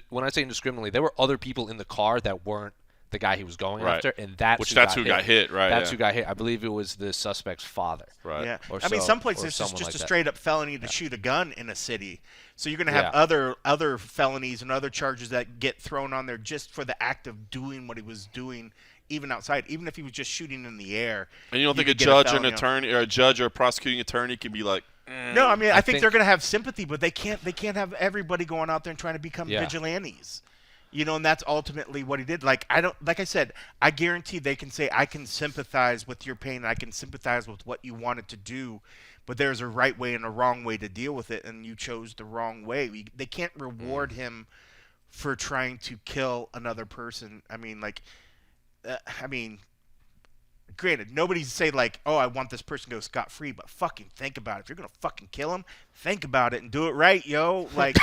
When I say indiscriminately, there were other people in the car that weren't the guy he was going after, and that's who got hit. Right? That's who got hit. I believe it was the suspect's father. Right. Yeah. Or some places it's just a straight up felony to shoot a gun in a city. So you're going to have other felonies and other charges that get thrown on there just for the act of doing what he was doing, even outside, even if he was just shooting in the air. And you don't think a judge or an attorney or a judge or a prosecuting attorney can be like? No, I think they're going to have sympathy, but they can't have everybody going out there and trying to become vigilantes. And that's ultimately what he did. Like I said, I guarantee they can say, I can sympathize with your pain, I can sympathize with what you wanted to do, but there's a right way and a wrong way to deal with it, and you chose the wrong way. They can't reward him for trying to kill another person. Granted, nobody's say like, oh, I want this person to go scot-free, but fucking think about it. If you're going to fucking kill him, think about it and do it right, yo. Like,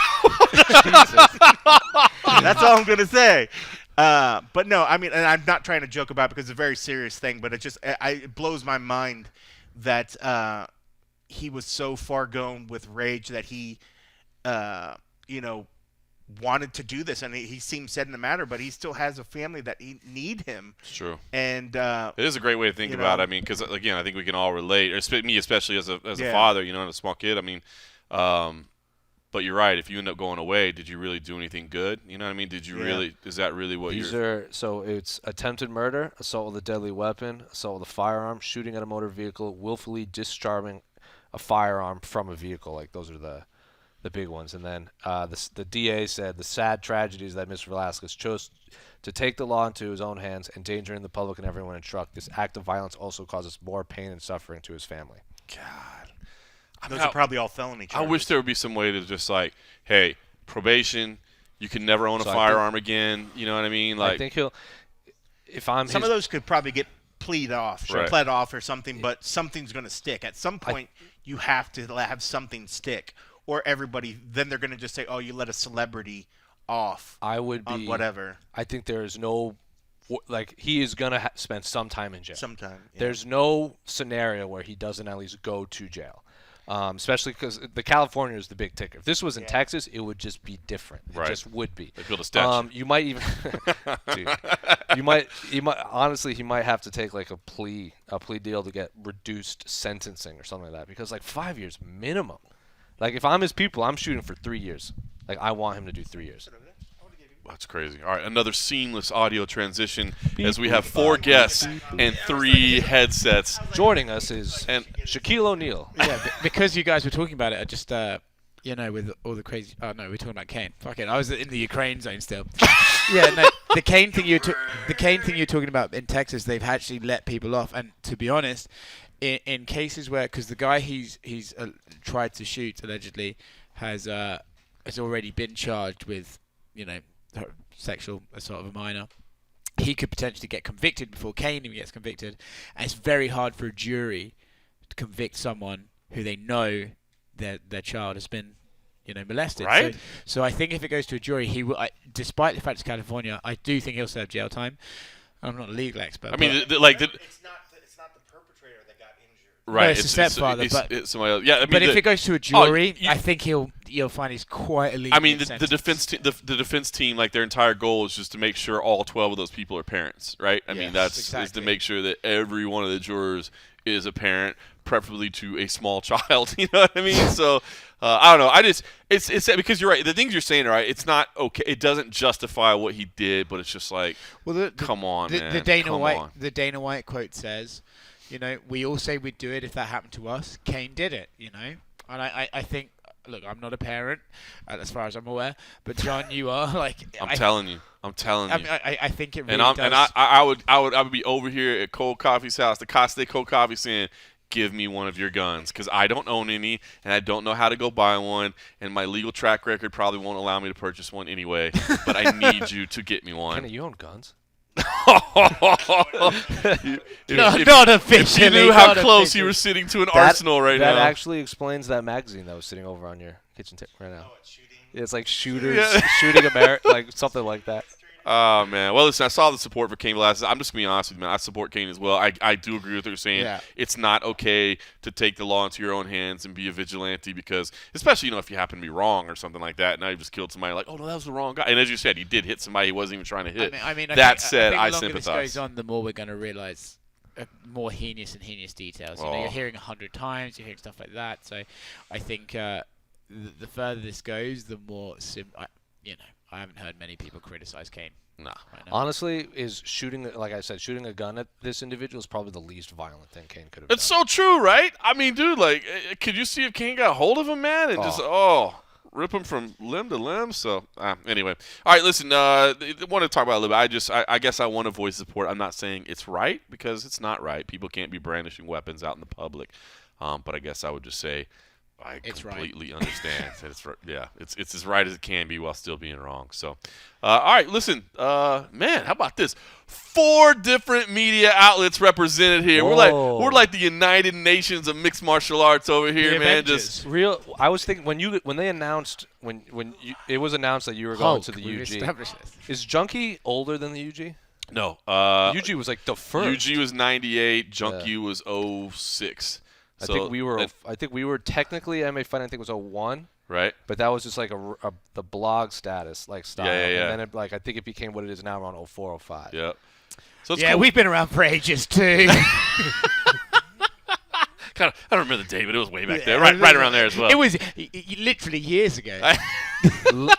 that's all I'm going to say. But no, and I'm not trying to joke about it because it's a very serious thing, but it blows my mind that he was so far gone with rage that he, wanted to do this, and he seems set in the matter, but he still has a family that need him. It's true. And it is a great way to think about it. Because again, I think we can all relate, or me especially as a father, and a small kid. But you're right. If you end up going away, did you really do anything good? You know what I mean? Did you really? Is that really what So it's attempted murder, assault with a deadly weapon, assault with a firearm, shooting at a motor vehicle, willfully discharging a firearm from a vehicle. Like those are the big ones. And then the DA said the sad tragedy is that Mr. Velasquez chose to take the law into his own hands, endangering the public and everyone in truck. This act of violence also causes more pain and suffering to his family. God. Those are probably all felony charges. I wish there would be some way to just like, hey, probation, you can never own a firearm again. You know what I mean? Like, I think he'll. If I'm some of those could probably get pled off or something, but something's going to stick. At some point, you have to have something stick, or everybody. Then they're going to just say, "Oh, you let a celebrity off." I would be on whatever. I think there is no. Like, he is going to spend some time in jail. Sometime. Yeah. There's no scenario where he doesn't at least go to jail. Especially because the California is the big ticker. If this was in Texas, it would just be different. It just would be. They build a statue. You might even, dude, you might honestly, he might have to take like a plea deal to get reduced sentencing or something like that. Because like 5 years minimum. Like, if I'm his people, I'm shooting for 3 years. Like, I want him to do 3 years. That's crazy. All right, another seamless audio transition as we have 4 guests and 3 headsets. Joining us is Shaquille O'Neal. Yeah, because you guys were talking about it, I just, with all the crazy. Oh no, we're talking about Kane. Fuck it, I was in the Ukraine zone still. Yeah, no, the Kane thing you're talking about in Texas, they've actually let people off, and to be honest, in cases where, because the guy he's tried to shoot allegedly has already been charged with, sexual assault of a minor. He could potentially get convicted before Kane even gets convicted, and it's very hard for a jury to convict someone who they know that their child has been, molested. Right. So I think if it goes to a jury, he will. Despite the fact it's California, I do think he'll serve jail time. I'm not a legal expert. I mean, it's not the perpetrator that got injured. right? No, it's the stepfather. It's somebody else. Yeah, I mean, but if it goes to a jury, you- I think you'll find he's quite a I mean, the defense team, like, their entire goal is just to make sure all 12 of those people are parents, right? I mean, that's is to exactly. make sure that every one of the jurors is a parent, preferably to a small child. You know what I mean? So I don't know. It's because you're right. The things you're saying are right. It's not okay. It doesn't justify what he did, but it's just like, come on, man. The Dana White on. the Dana White quote says, we all say we'd do it if that happened to us. Kane did it, and I think. Look, I'm not a parent, as far as I'm aware, but John, you are. Like, I'm telling you. I mean, I think it really and does. I would be over here at Cold Coffee's house, the Costa Cold Coffee, saying, give me one of your guns, because I don't own any, and I don't know how to go buy one, and my legal track record probably won't allow me to purchase one anyway, but I need you to get me one. Kenny, you own guns? Not officially. If you knew how close you were sitting to an arsenal right now. That actually explains that magazine that was sitting over on your kitchen table right now. It's like shooters, shooting America, like something like that. Oh, man. Well, listen, I saw the support for Kane last. I'm just going to be honest with you, man. I support Kane as well. I do agree with what you're saying. Yeah. It's not okay to take the law into your own hands and be a vigilante because, especially, if you happen to be wrong or something like that. Now you just killed somebody like, oh, no, that was the wrong guy. And as you said, he did hit somebody he wasn't even trying to hit. I mean, that said, I I think the longer sympathize. this goes on, the more we're going to realize more heinous and heinous details. You're hearing 100 times, you're hearing stuff like that. So I think the further this goes, the more I haven't heard many people criticize Kane. Nah. Right now. Honestly, like I said, shooting a gun at this individual is probably the least violent thing Kane could have done. It's so true, right? I mean, dude, like, could you see if Kane got hold of him, man, and just rip him from limb to limb? So, anyway. All right, listen, I want to talk about it a little bit. I guess I want to voice support. I'm not saying it's right because it's not right. People can't be brandishing weapons out in the public. But I guess I would just say I completely understand that it's as right as it can be while still being wrong. So, all right, listen, man, how about this? 4 different media outlets represented here. Whoa. We're like the United Nations of mixed martial arts over here, The man. Avengers. I was thinking when they announced it was announced that you were going to the we've UG. established this. Is Junkie older than the UG? No, UG was like the first. UG was 98, Junkie was 06. I think we were technically MMA fighting. I think it was 01. Right. But that was just like the blog status like style. Yeah. And then I think it became what it is now around 04, 05. Yeah. So it's Yeah, cool. we've been around for ages too. I don't remember the date, but it was way back there, right around there as well. It was literally years ago.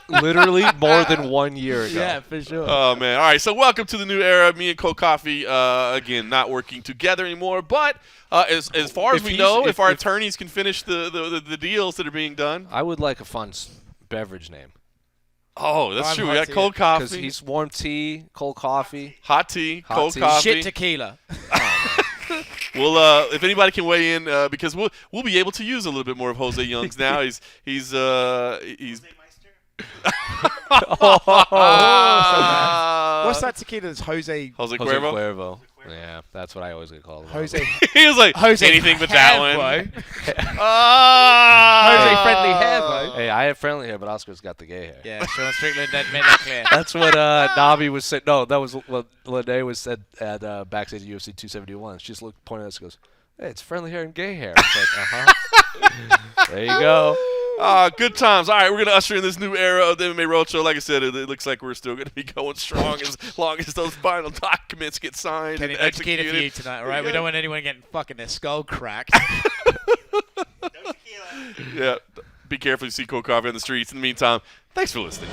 Literally more than 1 year ago. Yeah, for sure. Oh, man. All right, so welcome to the new era. Me and Cold Coffee, again, not working together anymore. But as far as we know, if our attorneys can finish the deals that are being done. I would like a fun beverage name. Oh, that's true. We got tea. cold Because coffee. he's warm tea, cold coffee. Hot tea, Hot cold tea. coffee. Shit tequila. Well, if anybody can weigh in, because we'll be able to use a little bit more of Jose Young's now. He's What's that tequila? That's Jose Cuervo. Cuervo. Yeah, that's what I always get called. Jose. He was like Jose anything but that one. Jose friendly hair, bro. Hey, I have friendly hair, but Oscar's got the gay hair. Yeah, Sean Strickland made that clear. That's what Nabi was saying. No, that was what Lene was said at backstage at UFC 271. She just pointed at us and goes, "Hey, it's friendly hair and gay hair." It's like, there you go. Good times. All right, we're going to usher in this new era of the MMA Roadshow. Like I said, it looks like we're still going to be going strong as long as those final documents get signed and executed. For you tonight, all right? We don't want anyone getting fucking their skull cracked. Yeah. Be careful. You see cold coffee on the streets. In the meantime, thanks for listening.